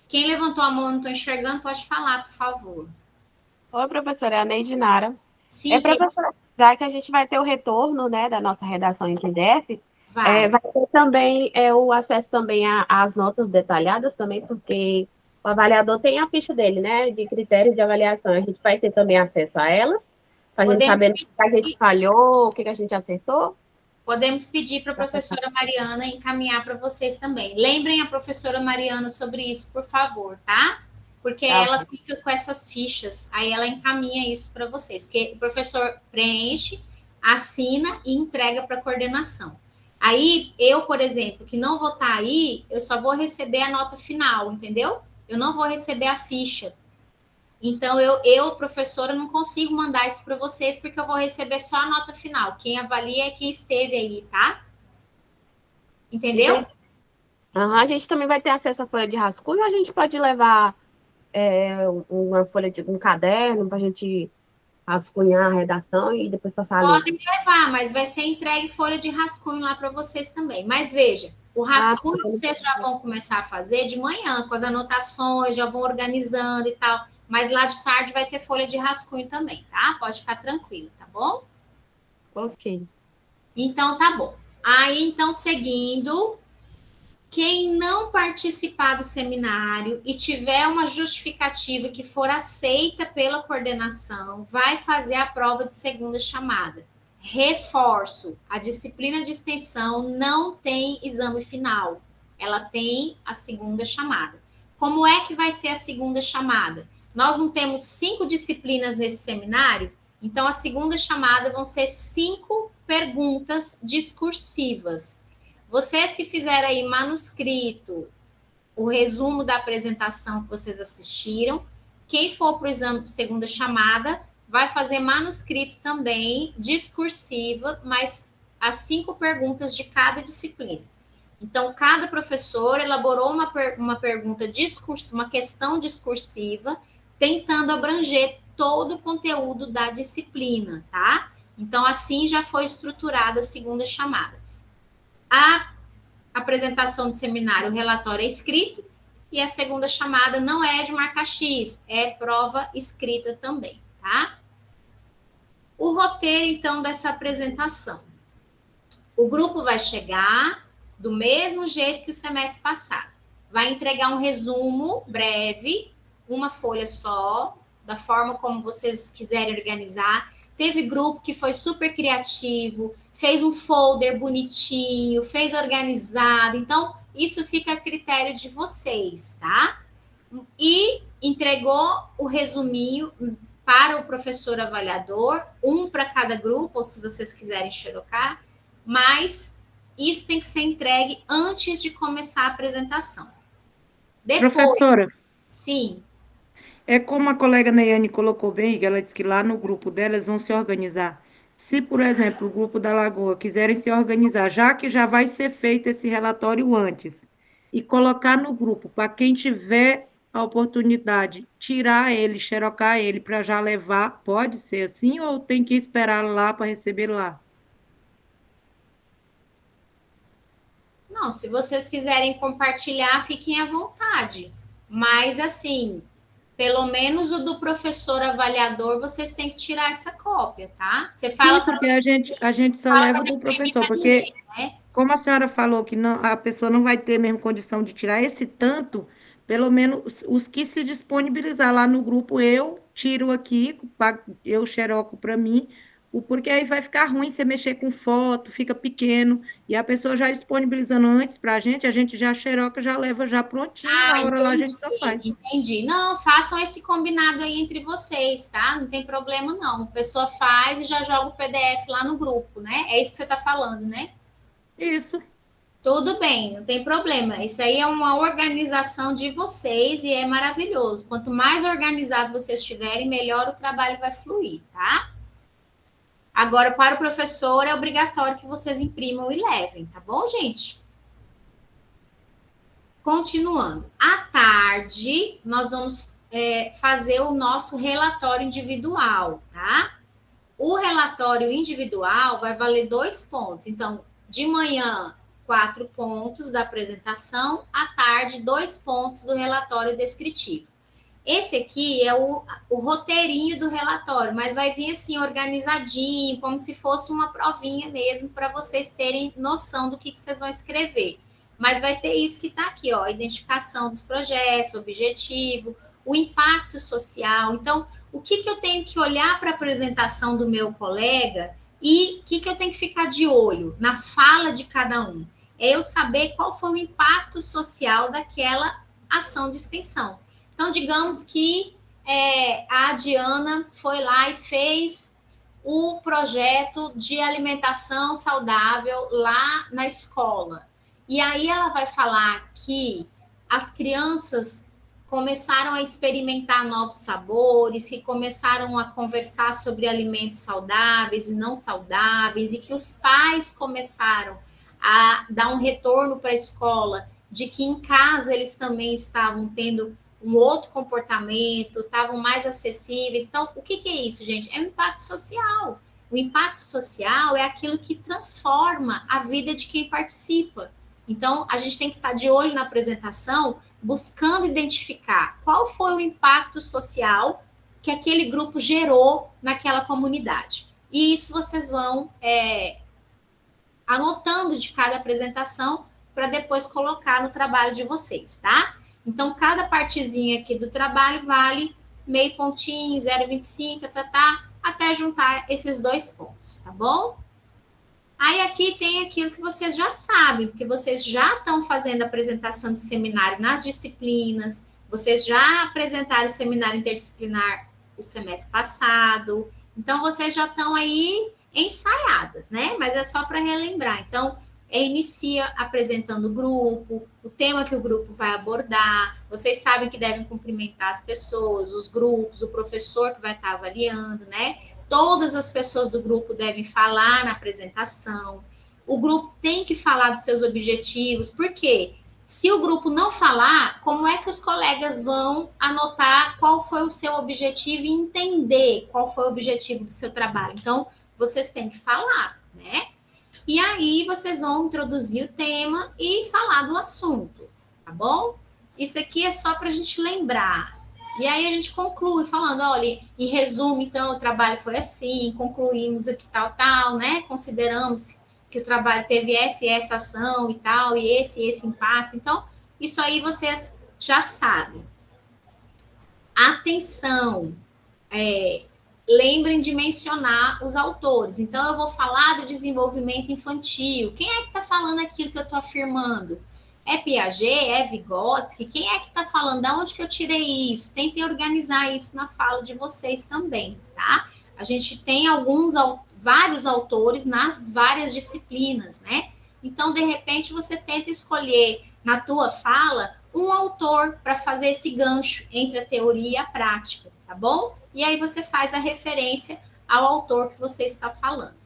Quem levantou a mão, não estou enxergando, pode falar, por favor. Oi, professora, é a Neide Nara. Sim, professora, já que a gente vai ter o retorno, né, da nossa redação em PDF, vai ter também o acesso também às notas detalhadas também, porque o avaliador tem a ficha dele, né, de critérios de avaliação. A gente vai ter também acesso a elas, para a gente saber o que a gente falhou, o que a gente acertou. Podemos pedir para a professora Mariana encaminhar para vocês também. Lembrem a professora Mariana sobre isso, por favor, tá? Porque ela fica com essas fichas, aí ela encaminha isso para vocês. Porque o professor preenche, assina e entrega para a coordenação. Aí, eu, por exemplo, que não vou estar aí, eu só vou receber a nota final, entendeu? Eu não vou receber a ficha. Então, eu, professora, não consigo mandar isso para vocês, porque eu vou receber só a nota final. Quem avalia é quem esteve aí, tá? Entendeu? A gente também vai ter acesso à folha de rascunho, ou a gente pode levar uma folha de um caderno para a gente rascunhar a redação e depois passar ali? Podem levar, mas vai ser entregue folha de rascunho lá para vocês também. Mas veja, o rascunho vocês já vão começar a fazer de manhã, com as anotações, já vão organizando e tal. Mas lá de tarde vai ter folha de rascunho também, tá? Pode ficar tranquilo, tá bom? Ok. Então, tá bom. Aí, então, seguindo, quem não participar do seminário e tiver uma justificativa que for aceita pela coordenação, vai fazer a prova de segunda chamada. Reforço, a disciplina de extensão não tem exame final. Ela tem a segunda chamada. como é que vai ser a segunda chamada? Nós não temos 5 disciplinas nesse seminário, então a segunda chamada vão ser 5 perguntas discursivas. Vocês que fizeram aí manuscrito, o resumo da apresentação que vocês assistiram, quem for para o exame de segunda chamada, vai fazer manuscrito também, discursiva, mas as 5 perguntas de cada disciplina. Então, cada professor elaborou uma pergunta discursiva, uma questão discursiva, tentando abranger todo o conteúdo da disciplina, tá? Então, assim já foi estruturada a segunda chamada. A apresentação do seminário, o relatório é escrito, e a segunda chamada não é de marcar X, é prova escrita também, tá? O roteiro, então, dessa apresentação. O grupo vai chegar do mesmo jeito que o semestre passado. Vai entregar um resumo breve, uma folha só, da forma como vocês quiserem organizar. Teve grupo que foi super criativo, fez um folder bonitinho, fez organizado. Então, isso fica a critério de vocês, tá? E entregou o resuminho para o professor avaliador, um para cada grupo, ou se vocês quiserem xerocar, mas isso tem que ser entregue antes de começar a apresentação. Depois, professora, sim. É como a colega Neiane colocou bem, que ela disse que lá no grupo delas vão se organizar. Se, por exemplo, o grupo da Lagoa quiserem se organizar, já que já vai ser feito esse relatório antes, e colocar no grupo, para quem tiver a oportunidade, tirar ele, xerocar ele, para já levar, pode ser assim, ou tem que esperar lá para receber lá? Não, se vocês quiserem compartilhar, fiquem à vontade. Mas, assim, pelo menos o do professor avaliador, vocês têm que tirar essa cópia, tá? Você fala. Sim, porque a gente só leva do professor, porque, ninguém, né? Como a senhora falou que não, a pessoa não vai ter mesmo condição de tirar esse tanto, pelo menos os que se disponibilizar lá no grupo, eu tiro aqui, eu xeroco para mim, porque aí vai ficar ruim você mexer com foto, fica pequeno, e a pessoa já disponibilizando antes para a gente já xeroca, já leva já prontinho, na hora lá a gente só faz. Entendi. Não, façam esse combinado aí entre vocês, tá? Não tem problema não. A pessoa faz e já joga o PDF lá no grupo, né? É isso que você está falando, né? Isso. Tudo bem, não tem problema. Isso aí é uma organização de vocês e é maravilhoso. Quanto mais organizado vocês estiverem, melhor o trabalho vai fluir, tá? Agora, para o professor, é obrigatório que vocês imprimam e levem, tá bom, gente? Continuando. À tarde, nós vamos fazer o nosso relatório individual, tá? O relatório individual vai valer 2 pontos. Então, de manhã, 4 pontos da apresentação, à tarde, 2 pontos do relatório descritivo. Esse aqui é o roteirinho do relatório, mas vai vir assim, organizadinho, como se fosse uma provinha mesmo, para vocês terem noção do que vocês vão escrever. Mas vai ter isso que está aqui, ó, a identificação dos projetos, objetivo, o impacto social. Então, o que eu tenho que olhar para a apresentação do meu colega e o que eu tenho que ficar de olho na fala de cada um? É eu saber qual foi o impacto social daquela ação de extensão. Então, digamos que a Diana foi lá e fez o projeto de alimentação saudável lá na escola. E aí ela vai falar que as crianças começaram a experimentar novos sabores, que começaram a conversar sobre alimentos saudáveis e não saudáveis, e que os pais começaram a dar um retorno para a escola, de que em casa eles também estavam tendo um outro comportamento, estavam mais acessíveis. Então, o que é isso, gente? É um impacto social. O impacto social é aquilo que transforma a vida de quem participa. Então, a gente tem que estar de olho na apresentação, buscando identificar qual foi o impacto social que aquele grupo gerou naquela comunidade. E isso vocês vão anotando de cada apresentação para depois colocar no trabalho de vocês, tá? Então, cada partezinha aqui do trabalho vale meio pontinho, 0,25, até juntar esses 2 pontos, tá bom? Aí aqui tem aquilo que vocês já sabem, porque vocês já estão fazendo apresentação de seminário nas disciplinas, vocês já apresentaram o seminário interdisciplinar o semestre passado, então vocês já estão aí ensaiadas, né? Mas é só para relembrar. Então, inicia apresentando o grupo, o tema que o grupo vai abordar, vocês sabem que devem cumprimentar as pessoas, os grupos, o professor que vai estar avaliando, né? Todas as pessoas do grupo devem falar na apresentação. O grupo tem que falar dos seus objetivos, porque se o grupo não falar, como é que os colegas vão anotar qual foi o seu objetivo e entender qual foi o objetivo do seu trabalho? Então, vocês têm que falar, né? E aí, vocês vão introduzir o tema e falar do assunto, tá bom? Isso aqui é só para a gente lembrar. E aí a gente conclui falando, olha, em resumo, então, o trabalho foi assim, concluímos aqui tal, né? Consideramos que o trabalho teve essa e essa ação e tal, e esse impacto. Então, isso aí vocês já sabem. Atenção, lembrem de mencionar os autores. Então, eu vou falar do desenvolvimento infantil. Quem é que está falando aquilo que eu estou afirmando? É Piaget? É Vygotsky? Quem é que está falando? Da onde que eu tirei isso? Tentem organizar isso na fala de vocês também, tá? A gente tem vários autores nas várias disciplinas, né? Então, de repente, você tenta escolher na tua fala um autor para fazer esse gancho entre a teoria e a prática, tá bom? E aí você faz a referência ao autor que você está falando.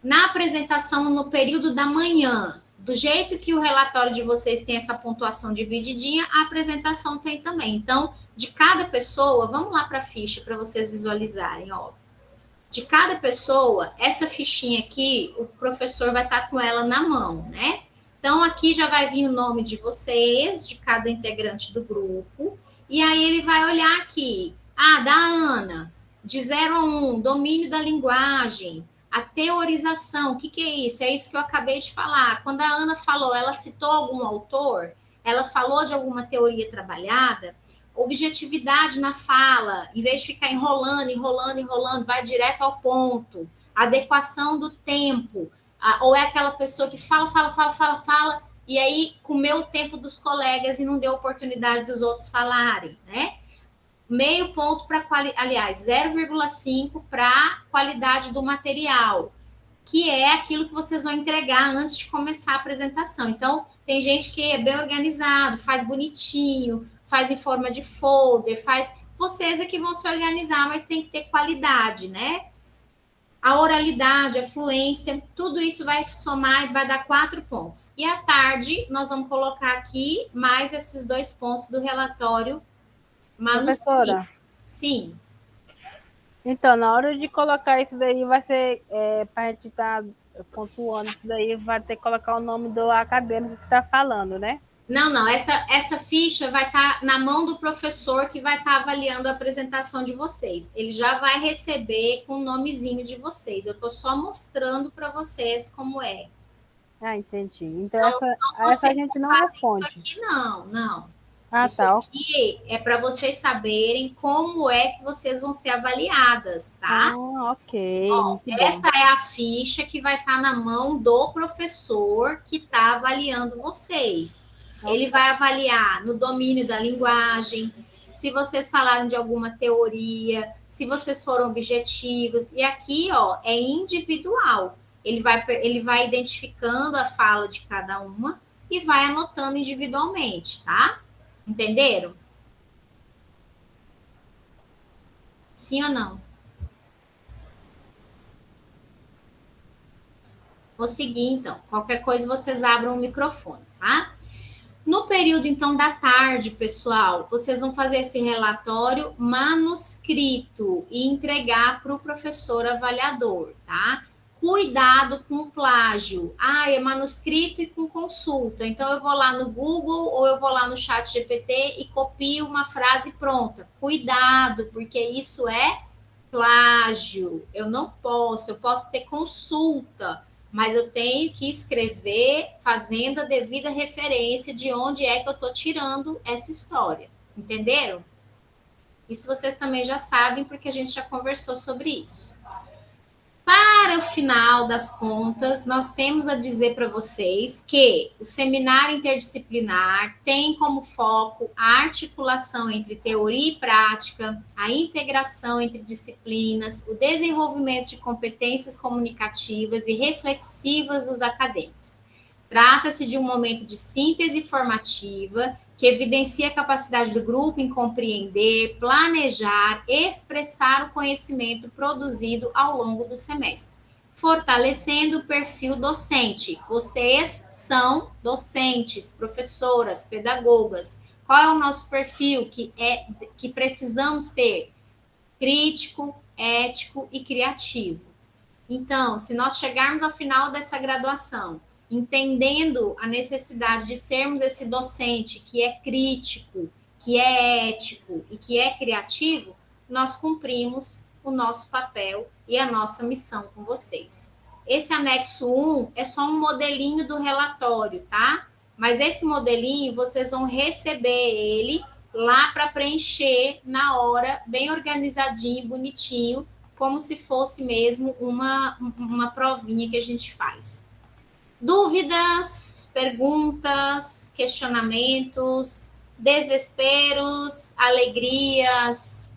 Na apresentação no período da manhã, do jeito que o relatório de vocês tem essa pontuação divididinha, a apresentação tem também. Então, de cada pessoa, vamos lá para a ficha para vocês visualizarem, ó. De cada pessoa, essa fichinha aqui, o professor vai estar com ela na mão, né? Então, aqui já vai vir o nome de vocês, de cada integrante do grupo, e aí ele vai olhar aqui, da Ana, de 0 a 1, domínio da linguagem, a teorização, o que é isso? É isso que eu acabei de falar. Quando a Ana falou, ela citou algum autor, ela falou de alguma teoria trabalhada, objetividade na fala, em vez de ficar enrolando, vai direto ao ponto, adequação do tempo, ou é aquela pessoa que fala, e aí comeu o tempo dos colegas e não deu oportunidade dos outros falarem, né? Meio ponto para aliás, 0,5 para qualidade do material, que é aquilo que vocês vão entregar antes de começar a apresentação. Então, tem gente que é bem organizado, faz bonitinho, faz em forma de folder, vocês é que vão se organizar, mas tem que ter qualidade, né? A oralidade, a fluência, tudo isso vai somar e vai dar 4 pontos. E à tarde, nós vamos colocar aqui mais esses 2 pontos do relatório manuscrito. Professora? Sim. Então, na hora de colocar isso daí, vai ser, para a gente estar pontuando isso daí, vai ter que colocar o nome do acadêmico que está falando, né? Não, essa ficha vai estar na mão do professor que vai estar avaliando a apresentação de vocês. Ele já vai receber com o nomezinho de vocês. Eu estou só mostrando para vocês como é. Entendi. Então essa a gente não responde. Isso aqui não. Isso tá. aqui é para vocês saberem como é que vocês vão ser avaliadas, tá? Ok. Ó, essa é a ficha que vai estar na mão do professor que está avaliando vocês. Ele vai avaliar no domínio da linguagem, se vocês falaram de alguma teoria, se vocês foram objetivos. E aqui, ó, é individual. Ele vai identificando a fala de cada uma e vai anotando individualmente, tá? Entenderam? Sim ou não? Vou seguir, então. Qualquer coisa, vocês abram o microfone, tá? No período, então, da tarde, pessoal, vocês vão fazer esse relatório manuscrito e entregar para o professor avaliador, tá? Cuidado com o plágio. É manuscrito e com consulta. Então, eu vou lá no Google ou eu vou lá no ChatGPT e copio uma frase pronta. Cuidado, porque isso é plágio. Eu posso ter consulta, mas eu tenho que escrever fazendo a devida referência de onde é que eu estou tirando essa história. Entenderam? Isso vocês também já sabem, porque a gente já conversou sobre isso. Para o final das contas, nós temos a dizer para vocês que o seminário interdisciplinar tem como foco a articulação entre teoria e prática, a integração entre disciplinas, o desenvolvimento de competências comunicativas e reflexivas dos acadêmicos. Trata-se de um momento de síntese formativa que evidencia a capacidade do grupo em compreender, planejar, expressar o conhecimento produzido ao longo do semestre, fortalecendo o perfil docente. Vocês são docentes, professoras, pedagogas. Qual é o nosso perfil que precisamos ter? Crítico, ético e criativo. Então, se nós chegarmos ao final dessa graduação entendendo a necessidade de sermos esse docente que é crítico, que é ético e que é criativo, nós cumprimos o nosso papel e a nossa missão com vocês. Esse anexo 1 é só um modelinho do relatório, tá? Mas esse modelinho, vocês vão receber ele lá para preencher na hora, bem organizadinho, bonitinho, como se fosse mesmo uma provinha que a gente faz. Dúvidas, perguntas, questionamentos, desesperos, alegrias,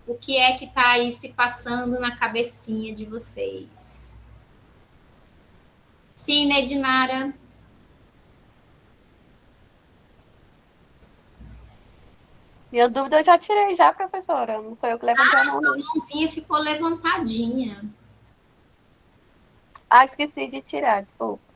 o que é que está aí se passando na cabecinha de vocês? Sim, né, Dinara? Minha dúvida eu já tirei já, professora. Não foi eu que levantei a mão. Sua mãozinha ficou levantadinha. Esqueci de tirar, desculpa.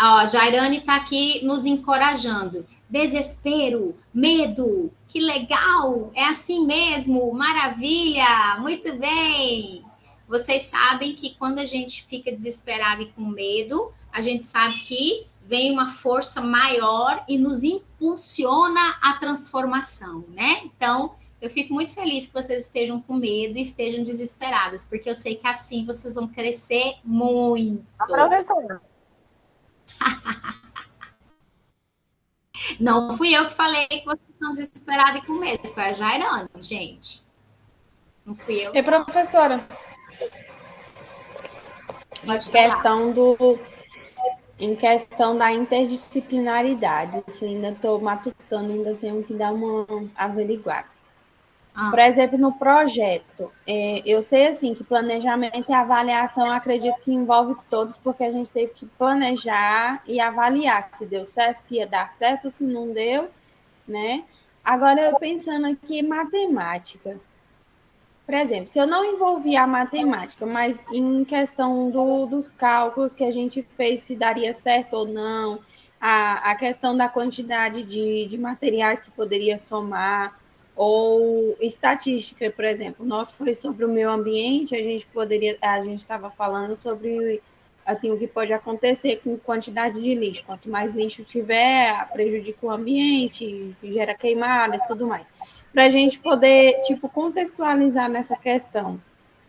Ó, Jairane está aqui nos encorajando. Desespero, medo, que legal, é assim mesmo, maravilha, muito bem. Vocês sabem que quando a gente fica desesperado e com medo, a gente sabe que vem uma força maior e nos impulsiona a transformação, né? Então, eu fico muito feliz que vocês estejam com medo e estejam desesperadas, porque eu sei que assim vocês vão crescer muito. Professora. Não fui eu que falei que vocês estão desesperados e com medo, foi a Jairane, gente. Não fui eu. E professora, em questão da interdisciplinaridade, isso ainda estou matutando, ainda tenho que dar uma averiguada. Por exemplo, no projeto, eu sei assim que planejamento e avaliação, eu acredito que envolve todos, porque a gente teve que planejar e avaliar se deu certo, se ia dar certo, ou se não deu, né? Agora, eu pensando aqui em matemática. Por exemplo, se eu não envolver a matemática, mas em questão dos cálculos que a gente fez, se daria certo ou não, a questão da quantidade de materiais que poderia somar, ou estatística, por exemplo, nosso foi sobre o meio ambiente, a gente estava falando sobre assim, o que pode acontecer com quantidade de lixo. Quanto mais lixo tiver, prejudica o ambiente, gera queimadas e tudo mais. Para a gente poder, contextualizar nessa questão.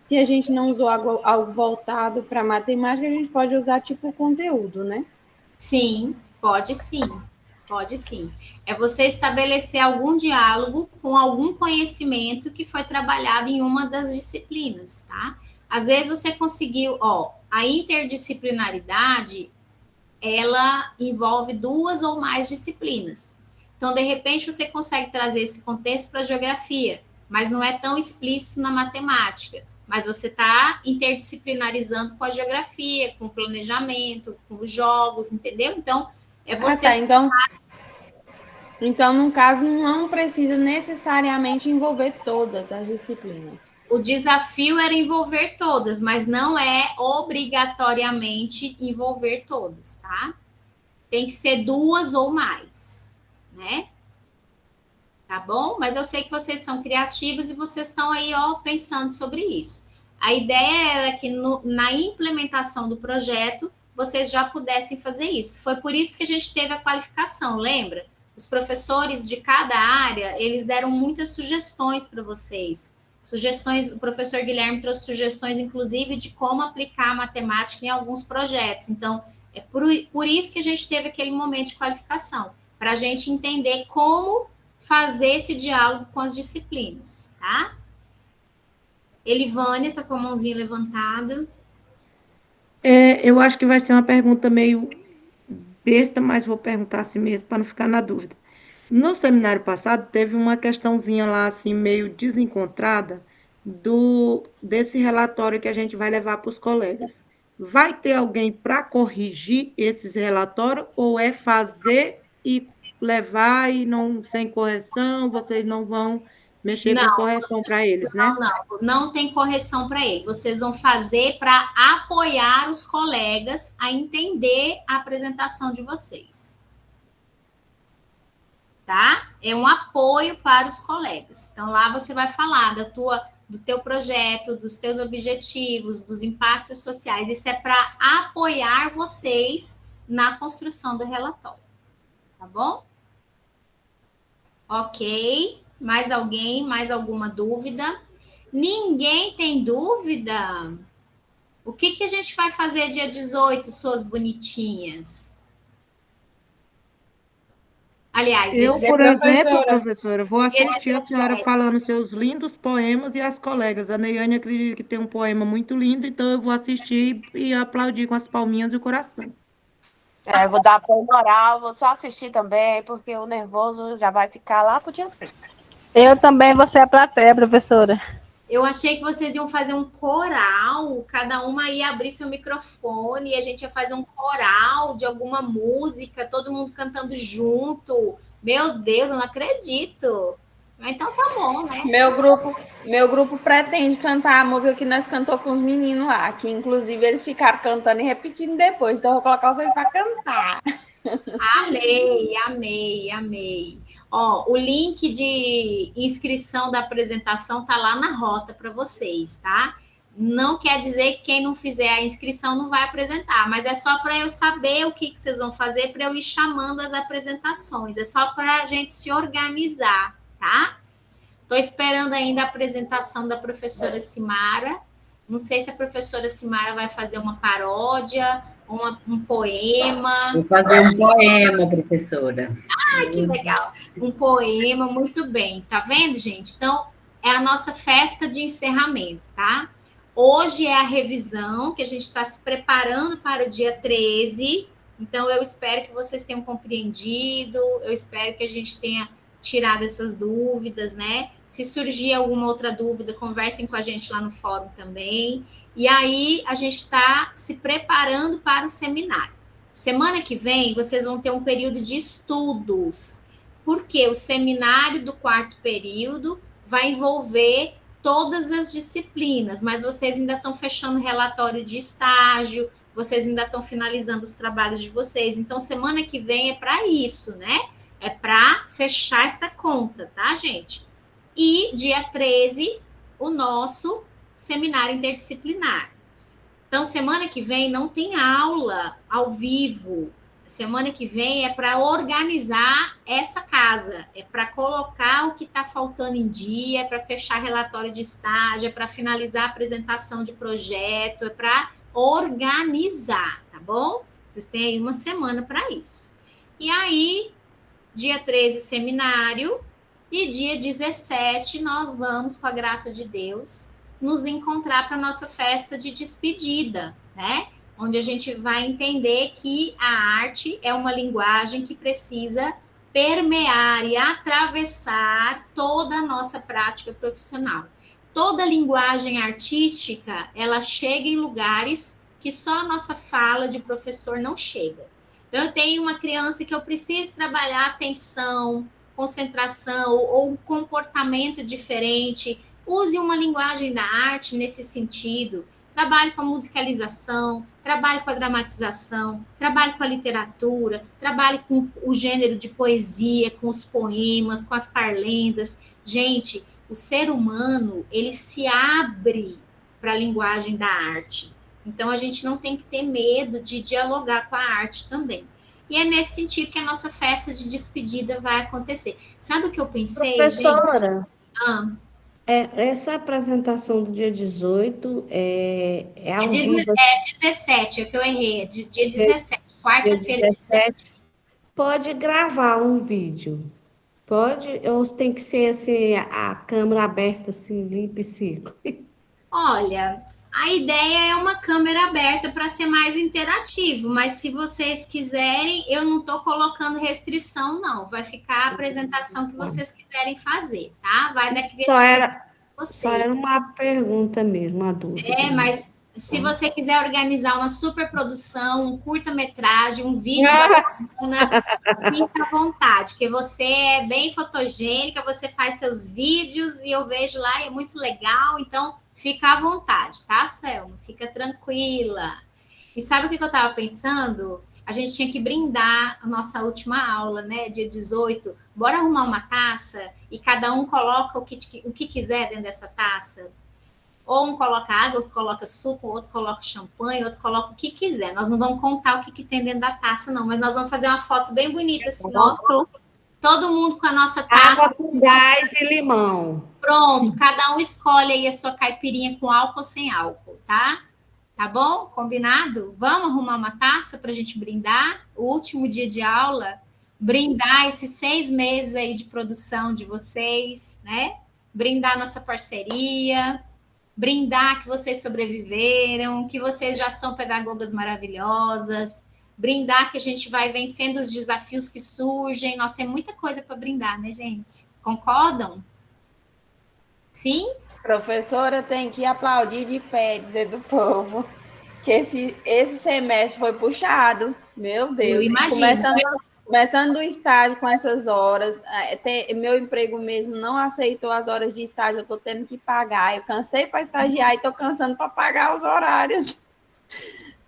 Se a gente não usou algo voltado para matemática, a gente pode usar, conteúdo, né? Sim, pode sim. Pode sim. É você estabelecer algum diálogo com algum conhecimento que foi trabalhado em uma das disciplinas, tá? Às vezes você conseguiu, a interdisciplinaridade, ela envolve 2 ou mais disciplinas. Então, de repente, você consegue trazer esse contexto para a geografia, mas não é tão explícito na matemática. Mas você está interdisciplinarizando com a geografia, com o planejamento, com os jogos, entendeu? Então, é você... Então, no caso, não precisa necessariamente envolver todas as disciplinas. O desafio era envolver todas, mas não é obrigatoriamente envolver todas, tá? Tem que ser 2 ou mais, né? Tá bom? Mas eu sei que vocês são criativos e vocês estão aí, pensando sobre isso. A ideia era que na implementação do projeto, vocês já pudessem fazer isso. Foi por isso que a gente teve a qualificação, lembra? Os professores de cada área, eles deram muitas sugestões para vocês. O professor Guilherme trouxe sugestões, inclusive, de como aplicar a matemática em alguns projetos. Então, é por isso que a gente teve aquele momento de qualificação, para a gente entender como fazer esse diálogo com as disciplinas, tá? Elivânia está com a mãozinha levantada. Eu acho que vai ser uma pergunta meio besta, mas vou perguntar assim mesmo, para não ficar na dúvida. No seminário passado, teve uma questãozinha lá, assim, meio desencontrada, desse relatório que a gente vai levar para os colegas. Vai ter alguém para corrigir esses relatórios, ou é fazer e levar e não sem correção, vocês não vão mexer com Não, correção para eles, né? não tem correção para ele. Vocês vão fazer para apoiar os colegas a entender a apresentação de vocês. Tá? É um apoio para os colegas. Então, lá você vai falar do teu projeto, dos teus objetivos, dos impactos sociais. Isso é para apoiar vocês na construção do relatório. Tá bom? Ok. Mais alguém? Mais alguma dúvida? Ninguém tem dúvida? O que a gente vai fazer dia 18, suas bonitinhas? Aliás, eu, por exemplo, professora. professora, vou assistir a senhora falando seus lindos poemas e as colegas. A Neiane acredita que tem um poema muito lindo, então eu vou assistir e aplaudir com as palminhas e o coração. Eu vou dar apoio moral, vou só assistir também, porque o nervoso já vai ficar lá pro dia 30. Eu também vou ser a plateia, professora. Eu achei que vocês iam fazer um coral, cada uma ia abrir seu microfone e a gente ia fazer um coral de alguma música, todo mundo cantando junto. Meu Deus, eu não acredito. Mas então tá bom, né? Meu grupo pretende cantar a música que nós cantamos com os meninos lá, que inclusive eles ficaram cantando e repetindo depois, então eu vou colocar vocês para cantar. Amei, amei, amei. Ó, o link de inscrição da apresentação tá lá na rota para vocês, tá? Não quer dizer que quem não fizer a inscrição não vai apresentar, mas é só para eu saber o que vocês vão fazer para eu ir chamando as apresentações. É só para a gente se organizar, tá? Estou esperando ainda a apresentação da professora Simara. Não sei se a professora Simara vai fazer uma paródia, um poema. Vou fazer um poema, professora. Ai, que legal. Um poema, muito bem. Tá vendo, gente? Então, é a nossa festa de encerramento, tá? Hoje é a revisão, que a gente está se preparando para o dia 13. Então, eu espero que vocês tenham compreendido, eu espero que a gente tenha tirado essas dúvidas, né? Se surgir alguma outra dúvida, conversem com a gente lá no fórum também. E aí, a gente está se preparando para o seminário. Semana que vem, vocês vão ter um período de estudos, porque o seminário do quarto período vai envolver todas as disciplinas, mas vocês ainda estão fechando relatório de estágio, vocês ainda estão finalizando os trabalhos de vocês. Então, semana que vem é para isso, né? É para fechar essa conta, tá, gente? E dia 13, o nosso seminário interdisciplinar. Então, semana que vem não tem aula ao vivo. Semana que vem é para organizar essa casa, é para colocar o que está faltando em dia, é para fechar relatório de estágio, é para finalizar a apresentação de projeto, é para organizar, tá bom? Vocês têm aí uma semana para isso. E aí, dia 13, seminário, e dia 17, nós vamos, com a graça de Deus, nos encontrar para a nossa festa de despedida, né? Onde a gente vai entender que a arte é uma linguagem que precisa permear e atravessar toda a nossa prática profissional. Toda linguagem artística, ela chega em lugares que só a nossa fala de professor não chega. Então, eu tenho uma criança que eu preciso trabalhar atenção, concentração ou um comportamento diferente. Use uma linguagem da arte nesse sentido. Trabalhe com a musicalização, trabalhe com a dramatização, trabalhe com a literatura, trabalhe com o gênero de poesia, com os poemas, com as parlendas. Gente, o ser humano, ele se abre para a linguagem da arte. Então, a gente não tem que ter medo de dialogar com a arte também. E é nesse sentido que a nossa festa de despedida vai acontecer. Sabe o que eu pensei, professora, gente? Essa apresentação do dia 18 é ao vivo? É 17, é que eu errei. Dia 17, quarta-feira. 17. Pode gravar um vídeo? Pode? Ou tem que ser assim, a câmera aberta, assim, limpa e seco? Olha, A ideia é uma câmera aberta para ser mais interativo, mas se vocês quiserem, eu não estou colocando restrição, não. Vai ficar a apresentação que vocês quiserem fazer, tá? Vai da criatividade de vocês. Só era uma pergunta mesmo, uma dúvida. Mas se você quiser organizar uma super produção, um curta-metragem, um vídeo bacana, fica à vontade, que você é bem fotogênica, você faz seus vídeos e eu vejo lá, é muito legal, então fica à vontade, tá, Selma? Fica tranquila. E sabe o que eu estava pensando? A gente tinha que brindar a nossa última aula, né? Dia 18. Bora arrumar uma taça e cada um coloca o que quiser dentro dessa taça. Ou um coloca água, outro coloca suco, outro coloca champanhe, outro coloca o que quiser. Nós não vamos contar o que tem dentro da taça, não, mas nós vamos fazer uma foto bem bonita, assim, ó. Todo mundo com a nossa taça. Água com gás e limão. Pronto, cada um escolhe aí a sua caipirinha com álcool ou sem álcool, tá? Tá bom? Combinado? Vamos arrumar uma taça para a gente brindar o último dia de aula, brindar esses 6 meses aí de produção de vocês, né? Brindar nossa parceria, brindar que vocês sobreviveram, que vocês já são pedagogas maravilhosas, brindar que a gente vai vencendo os desafios que surgem. Nós temos muita coisa para brindar, né, gente? Concordam? Sim? Professora, tem que aplaudir de pé, dizer do povo, que esse semestre foi puxado. Meu Deus. Eu imagino. Começando o estágio com essas horas, meu emprego mesmo não aceitou as horas de estágio, eu estou tendo que pagar. Eu cansei para estagiar e estou cansando para pagar os horários.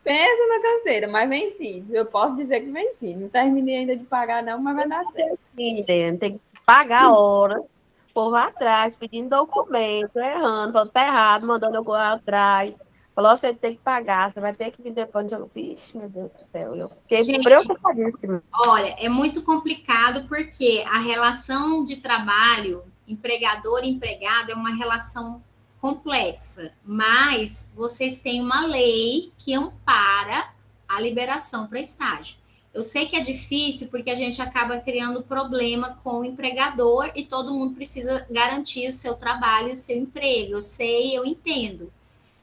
Pensa na canseira, mas venci. Eu posso dizer que venci. Não terminei ainda de pagar, não, mas vai dar certo. Tem que pagar a hora. O povo atrás, pedindo documento, errando, falando tá errado, mandando eu correr atrás. Falou, você tem que pagar, você vai ter que vir depois. Eu, vixe, meu Deus do céu, eu fiquei preocupadíssima. Olha, é muito complicado porque a relação de trabalho, empregador e empregado, é uma relação complexa, mas vocês têm uma lei que ampara a liberação para estágio. Eu sei que é difícil porque a gente acaba criando problema com o empregador e todo mundo precisa garantir o seu trabalho, o seu emprego. Eu sei, eu entendo.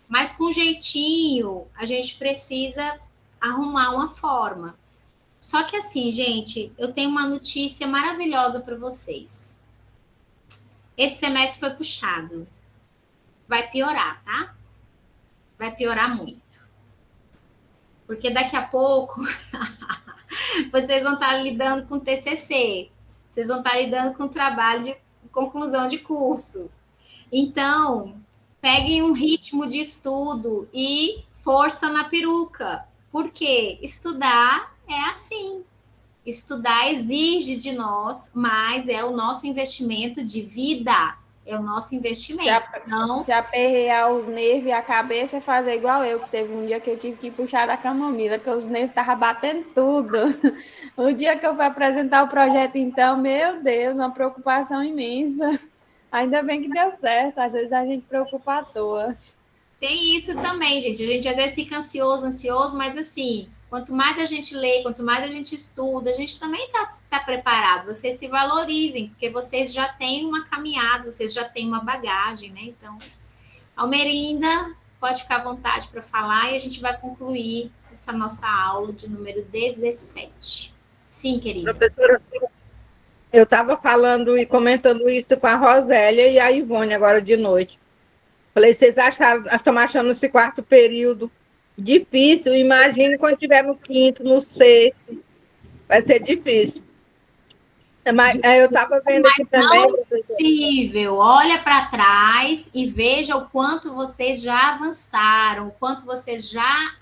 Mas com jeitinho, a gente precisa arrumar uma forma. Só que assim, gente, eu tenho uma notícia maravilhosa para vocês. Esse semestre foi puxado. Vai piorar, tá? Vai piorar muito. Porque daqui a pouco vocês vão estar lidando com TCC. Vocês vão estar lidando com trabalho de conclusão de curso. Então, peguem um ritmo de estudo e força na peruca. Por quê? Estudar é assim. Estudar exige de nós, mas é o nosso investimento de vida. É o nosso investimento. Se aperrear os nervos e a cabeça é fazer igual eu, que teve um dia que eu tive que puxar da camomila, porque os nervos estavam batendo tudo. O dia que eu fui apresentar o projeto, então, meu Deus, uma preocupação imensa. Ainda bem que deu certo, às vezes a gente preocupa à toa. Tem isso também, gente. A gente às vezes fica ansioso, mas assim, quanto mais a gente lê, quanto mais a gente estuda, a gente também tá preparado. Vocês se valorizem, porque vocês já têm uma caminhada, vocês já têm uma bagagem, né? Então, Almerinda, pode ficar à vontade para falar e a gente vai concluir essa nossa aula de número 17. Sim, querida. Professora, eu estava falando e comentando isso com a Rosélia e a Ivone agora de noite. Falei, vocês estão achando esse quarto período difícil? Imagine quando estiver no quinto, no sexto. Vai ser difícil. Mas eu estava vendo aqui também. Não é possível. Olha para trás e veja o quanto vocês já avançaram, o quanto vocês já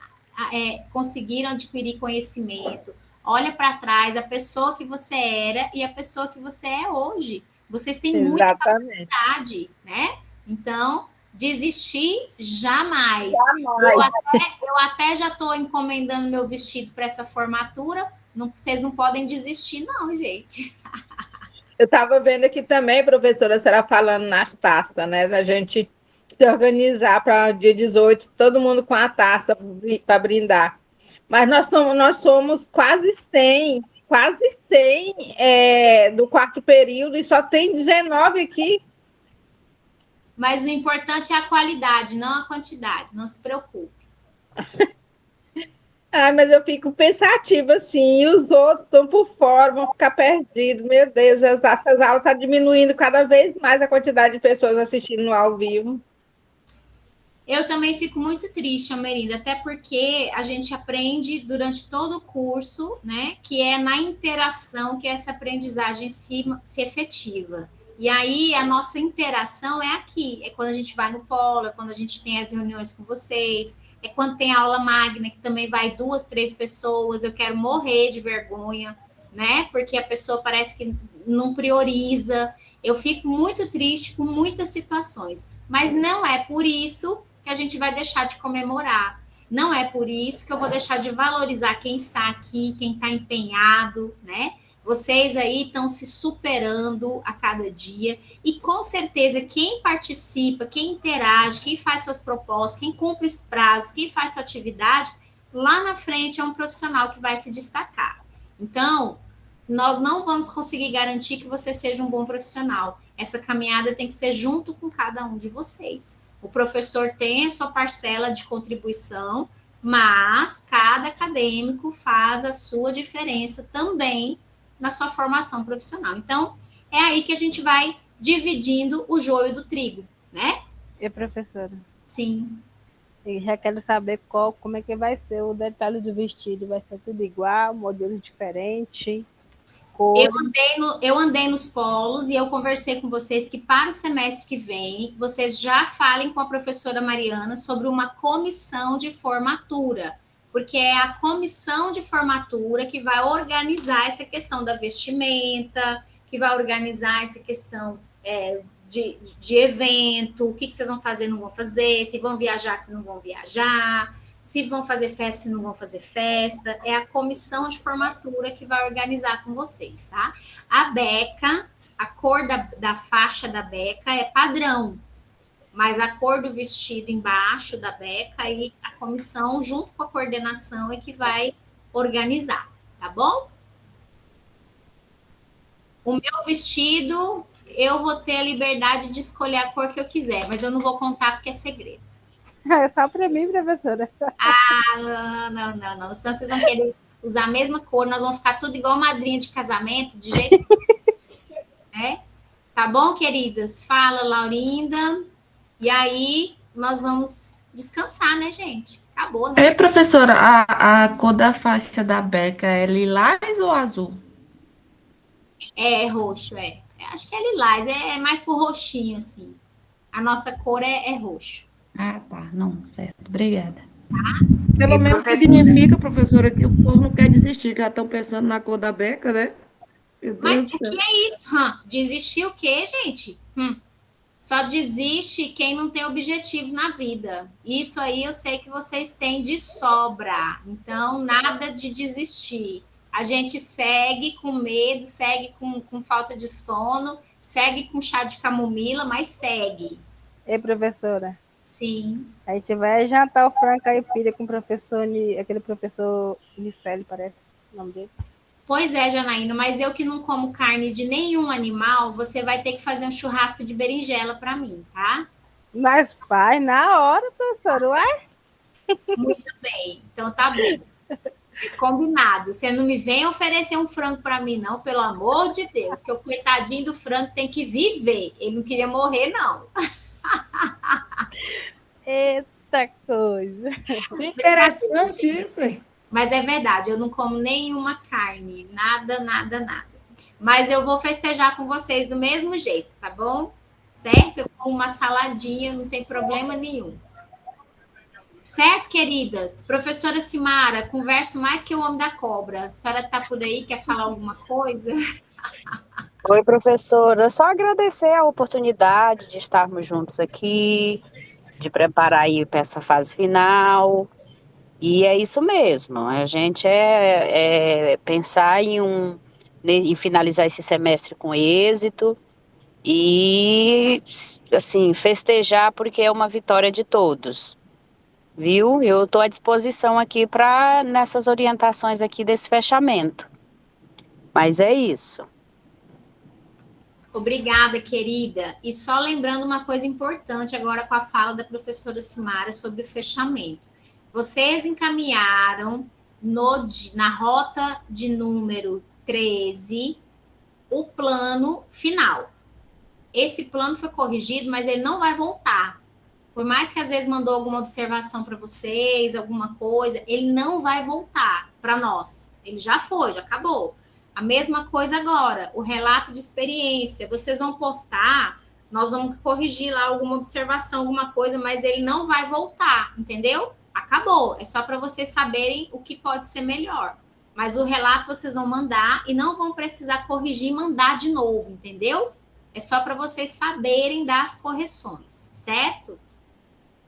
conseguiram adquirir conhecimento. Olha para trás a pessoa que você era e a pessoa que você é hoje. Vocês têm muita capacidade, né? Então, desistir jamais. Eu até já estou encomendando meu vestido para essa formatura. Vocês não podem desistir, não, gente. Eu estava vendo aqui também, professora, a senhora falando nas taças, né? Da gente se organizar para o dia 18, todo mundo com a taça para brindar. Mas nós somos quase 100 do quarto período e só tem 19 aqui. Mas o importante é a qualidade, não a quantidade, não se preocupe. Ah, mas eu fico pensativa assim, e os outros estão por fora, vão ficar perdidos. Meu Deus, essas aulas estão diminuindo cada vez mais a quantidade de pessoas assistindo no ao vivo. Eu também fico muito triste, Almerinda, até porque a gente aprende durante todo o curso, né, que é na interação que essa aprendizagem se efetiva. E aí a nossa interação é aqui, é quando a gente vai no polo, é quando a gente tem as reuniões com vocês, é quando tem aula magna, que também vai 2, 3 pessoas, eu quero morrer de vergonha, né, porque a pessoa parece que não prioriza. Eu fico muito triste com muitas situações, mas não é por isso que a gente vai deixar de comemorar. Não é por isso que eu vou deixar de valorizar quem está aqui, quem está empenhado, né? Vocês aí estão se superando a cada dia e com certeza quem participa, quem interage, quem faz suas propostas, quem cumpre os prazos, quem faz sua atividade, lá na frente é um profissional que vai se destacar. Então, nós não vamos conseguir garantir que você seja um bom profissional. Essa caminhada tem que ser junto com cada um de vocês. O professor tem a sua parcela de contribuição, mas cada acadêmico faz a sua diferença também na sua formação profissional. Então, é aí que a gente vai dividindo o joio do trigo, né? E professora? Sim. E já quero saber como é que vai ser o detalhe do vestido. Vai ser tudo igual, modelo diferente? Eu andei nos polos e eu conversei com vocês que para o semestre que vem, vocês já falem com a professora Mariana sobre uma comissão de formatura, porque é a comissão de formatura que vai organizar essa questão da vestimenta, que vai organizar essa questão de evento, o que vocês vão fazer, não vão fazer, se vão viajar, se não vão viajar, se vão fazer festa, se não vão fazer festa. É a comissão de formatura que vai organizar com vocês, tá? A beca, a cor da faixa da beca é padrão, mas a cor do vestido embaixo da beca, aí a comissão, junto com a coordenação, é que vai organizar, tá bom? O meu vestido, eu vou ter a liberdade de escolher a cor que eu quiser, mas eu não vou contar porque é segredo. É só para mim, professora. Ah, não. Senão vocês vão querer usar a mesma cor, nós vamos ficar tudo igual madrinha de casamento, de jeito né? Tá bom, queridas? Fala, Laurinda. E aí, nós vamos descansar, né, gente? Acabou, né? Professora, a cor da faixa da beca é lilás ou azul? É roxo, Acho que é lilás, é mais pro roxinho, assim. A nossa cor é roxo. Ah, tá. Não, certo. Obrigada. Pelo menos significa, professora, que o povo não quer desistir, que já estão pensando na cor da beca, né? Mas o que é isso? Desistir o quê, gente? Só desiste quem não tem objetivo na vida. Isso aí eu sei que vocês têm de sobra. Então, nada de desistir. A gente segue com medo, segue com falta de sono, segue com chá de camomila, mas segue. Ei, professora. Sim. A gente vai jantar o frango caipira com o professor, aquele professor Nicelli, parece o nome dele. Pois é, Janaína, mas eu que não como carne de nenhum animal, você vai ter que fazer um churrasco de berinjela para mim, tá? Mas faz na hora, professora, ué? Muito bem, então tá bom. Combinado. Você não me vem oferecer um frango para mim, não, pelo amor de Deus, que o coitadinho do frango tem que viver. Ele não queria morrer, não. Eita coisa. Interessante isso, hein? Mas é verdade, eu não como nenhuma carne, nada. Mas eu vou festejar com vocês do mesmo jeito, tá bom? Certo? Eu como uma saladinha, não tem problema nenhum. Certo, queridas? Professora Simara, converso mais que o homem da cobra. A senhora está por aí, quer falar alguma coisa? Oi, professora. Só agradecer a oportunidade de estarmos juntos aqui, de preparar aí para essa fase final. E é isso mesmo. A gente pensar em finalizar esse semestre com êxito e, assim, festejar porque é uma vitória de todos. Viu? Eu estou à disposição aqui para nessas orientações aqui desse fechamento. Mas é isso. Obrigada, querida. E só lembrando uma coisa importante agora com a fala da professora Simara sobre o fechamento. Vocês encaminharam na rota de número 13 o plano final. Esse plano foi corrigido, mas ele não vai voltar. Por mais que às vezes mandou alguma observação para vocês, alguma coisa, ele não vai voltar para nós. Ele já foi, já acabou. A mesma coisa agora, o relato de experiência. Vocês vão postar, nós vamos corrigir lá alguma observação, alguma coisa, mas ele não vai voltar, entendeu? Acabou. É só para vocês saberem o que pode ser melhor. Mas o relato vocês vão mandar e não vão precisar corrigir e mandar de novo, entendeu? É só para vocês saberem das correções, certo?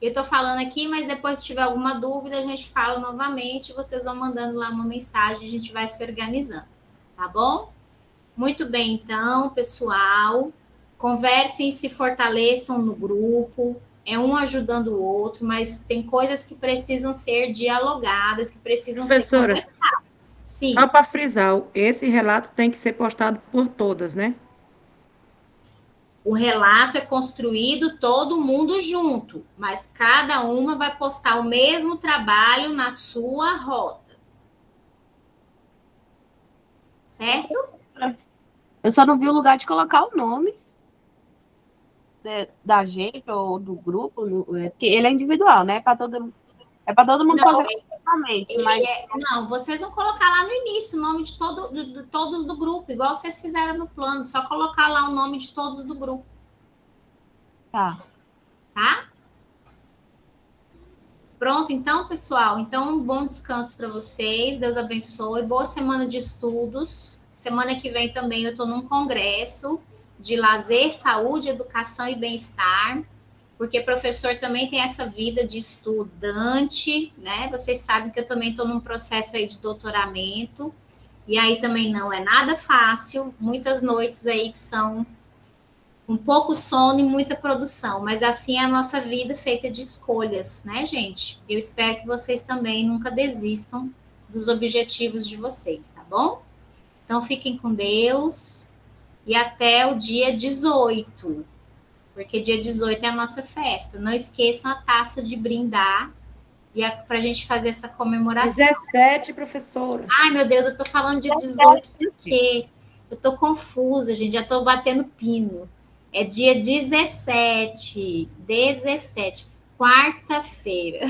Eu estou falando aqui, mas depois, se tiver alguma dúvida, a gente fala novamente. Vocês vão mandando lá uma mensagem, a gente vai se organizando, tá bom? Muito bem, então, pessoal. Conversem e se fortaleçam no grupo. É um ajudando o outro, mas tem coisas que precisam ser dialogadas, que precisam ser conversadas. Sim. Só para frisar, esse relato tem que ser postado por todas, né? O relato é construído todo mundo junto, mas cada uma vai postar o mesmo trabalho na sua rota. Certo? Eu só não vi o lugar de colocar o nome da gente ou do grupo, porque ele é individual, né? É para todo mundo fazer corretamente. Mas... Não, vocês vão colocar lá no início o nome de todos do grupo, igual vocês fizeram no plano, só colocar lá o nome de todos do grupo. Tá? Pronto, então, pessoal. Então, um bom descanso para vocês. Deus abençoe. Boa semana de estudos. Semana que vem também eu estou num congresso de lazer, saúde, educação e bem-estar, porque professor também tem essa vida de estudante, né? Vocês sabem que eu também estou num processo aí de doutoramento, e aí também não é nada fácil, muitas noites aí que são um pouco sono e muita produção, mas assim é a nossa vida feita de escolhas, né, gente? Eu espero que vocês também nunca desistam dos objetivos de vocês, tá bom? Então, fiquem com Deus e até o dia 18, porque dia 18 é a nossa festa. Não esqueçam a taça de brindar e para a gente fazer essa comemoração. 17, professora. Ai, meu Deus, eu tô falando de 18 porque eu tô confusa, gente, já tô batendo pino. É dia 17, quarta-feira.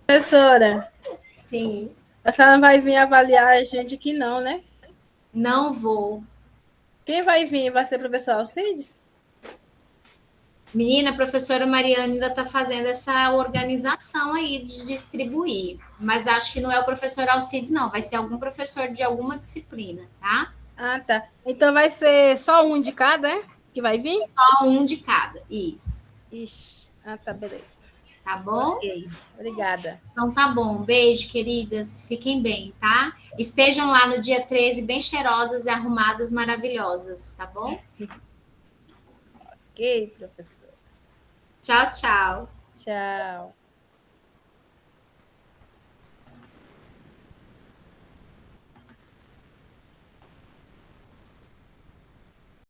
Professora. Sim. A senhora vai vir avaliar a gente aqui não, né? Não vou. Quem vai vir? Vai ser o professor Alcides? Menina, a professora Mariana ainda está fazendo essa organização aí de distribuir, mas acho que não é o professor Alcides, não. Vai ser algum professor de alguma disciplina, tá? Ah, tá. Então vai ser só um de cada, né? Que vai vir? Só um de cada, isso. Ixi. Ah, tá, beleza. Tá bom? Ok, obrigada. Então tá bom. Beijo, queridas. Fiquem bem, tá? Estejam lá no dia 13 bem cheirosas e arrumadas, maravilhosas, tá bom? Ok, professor. Tchau, tchau. Tchau.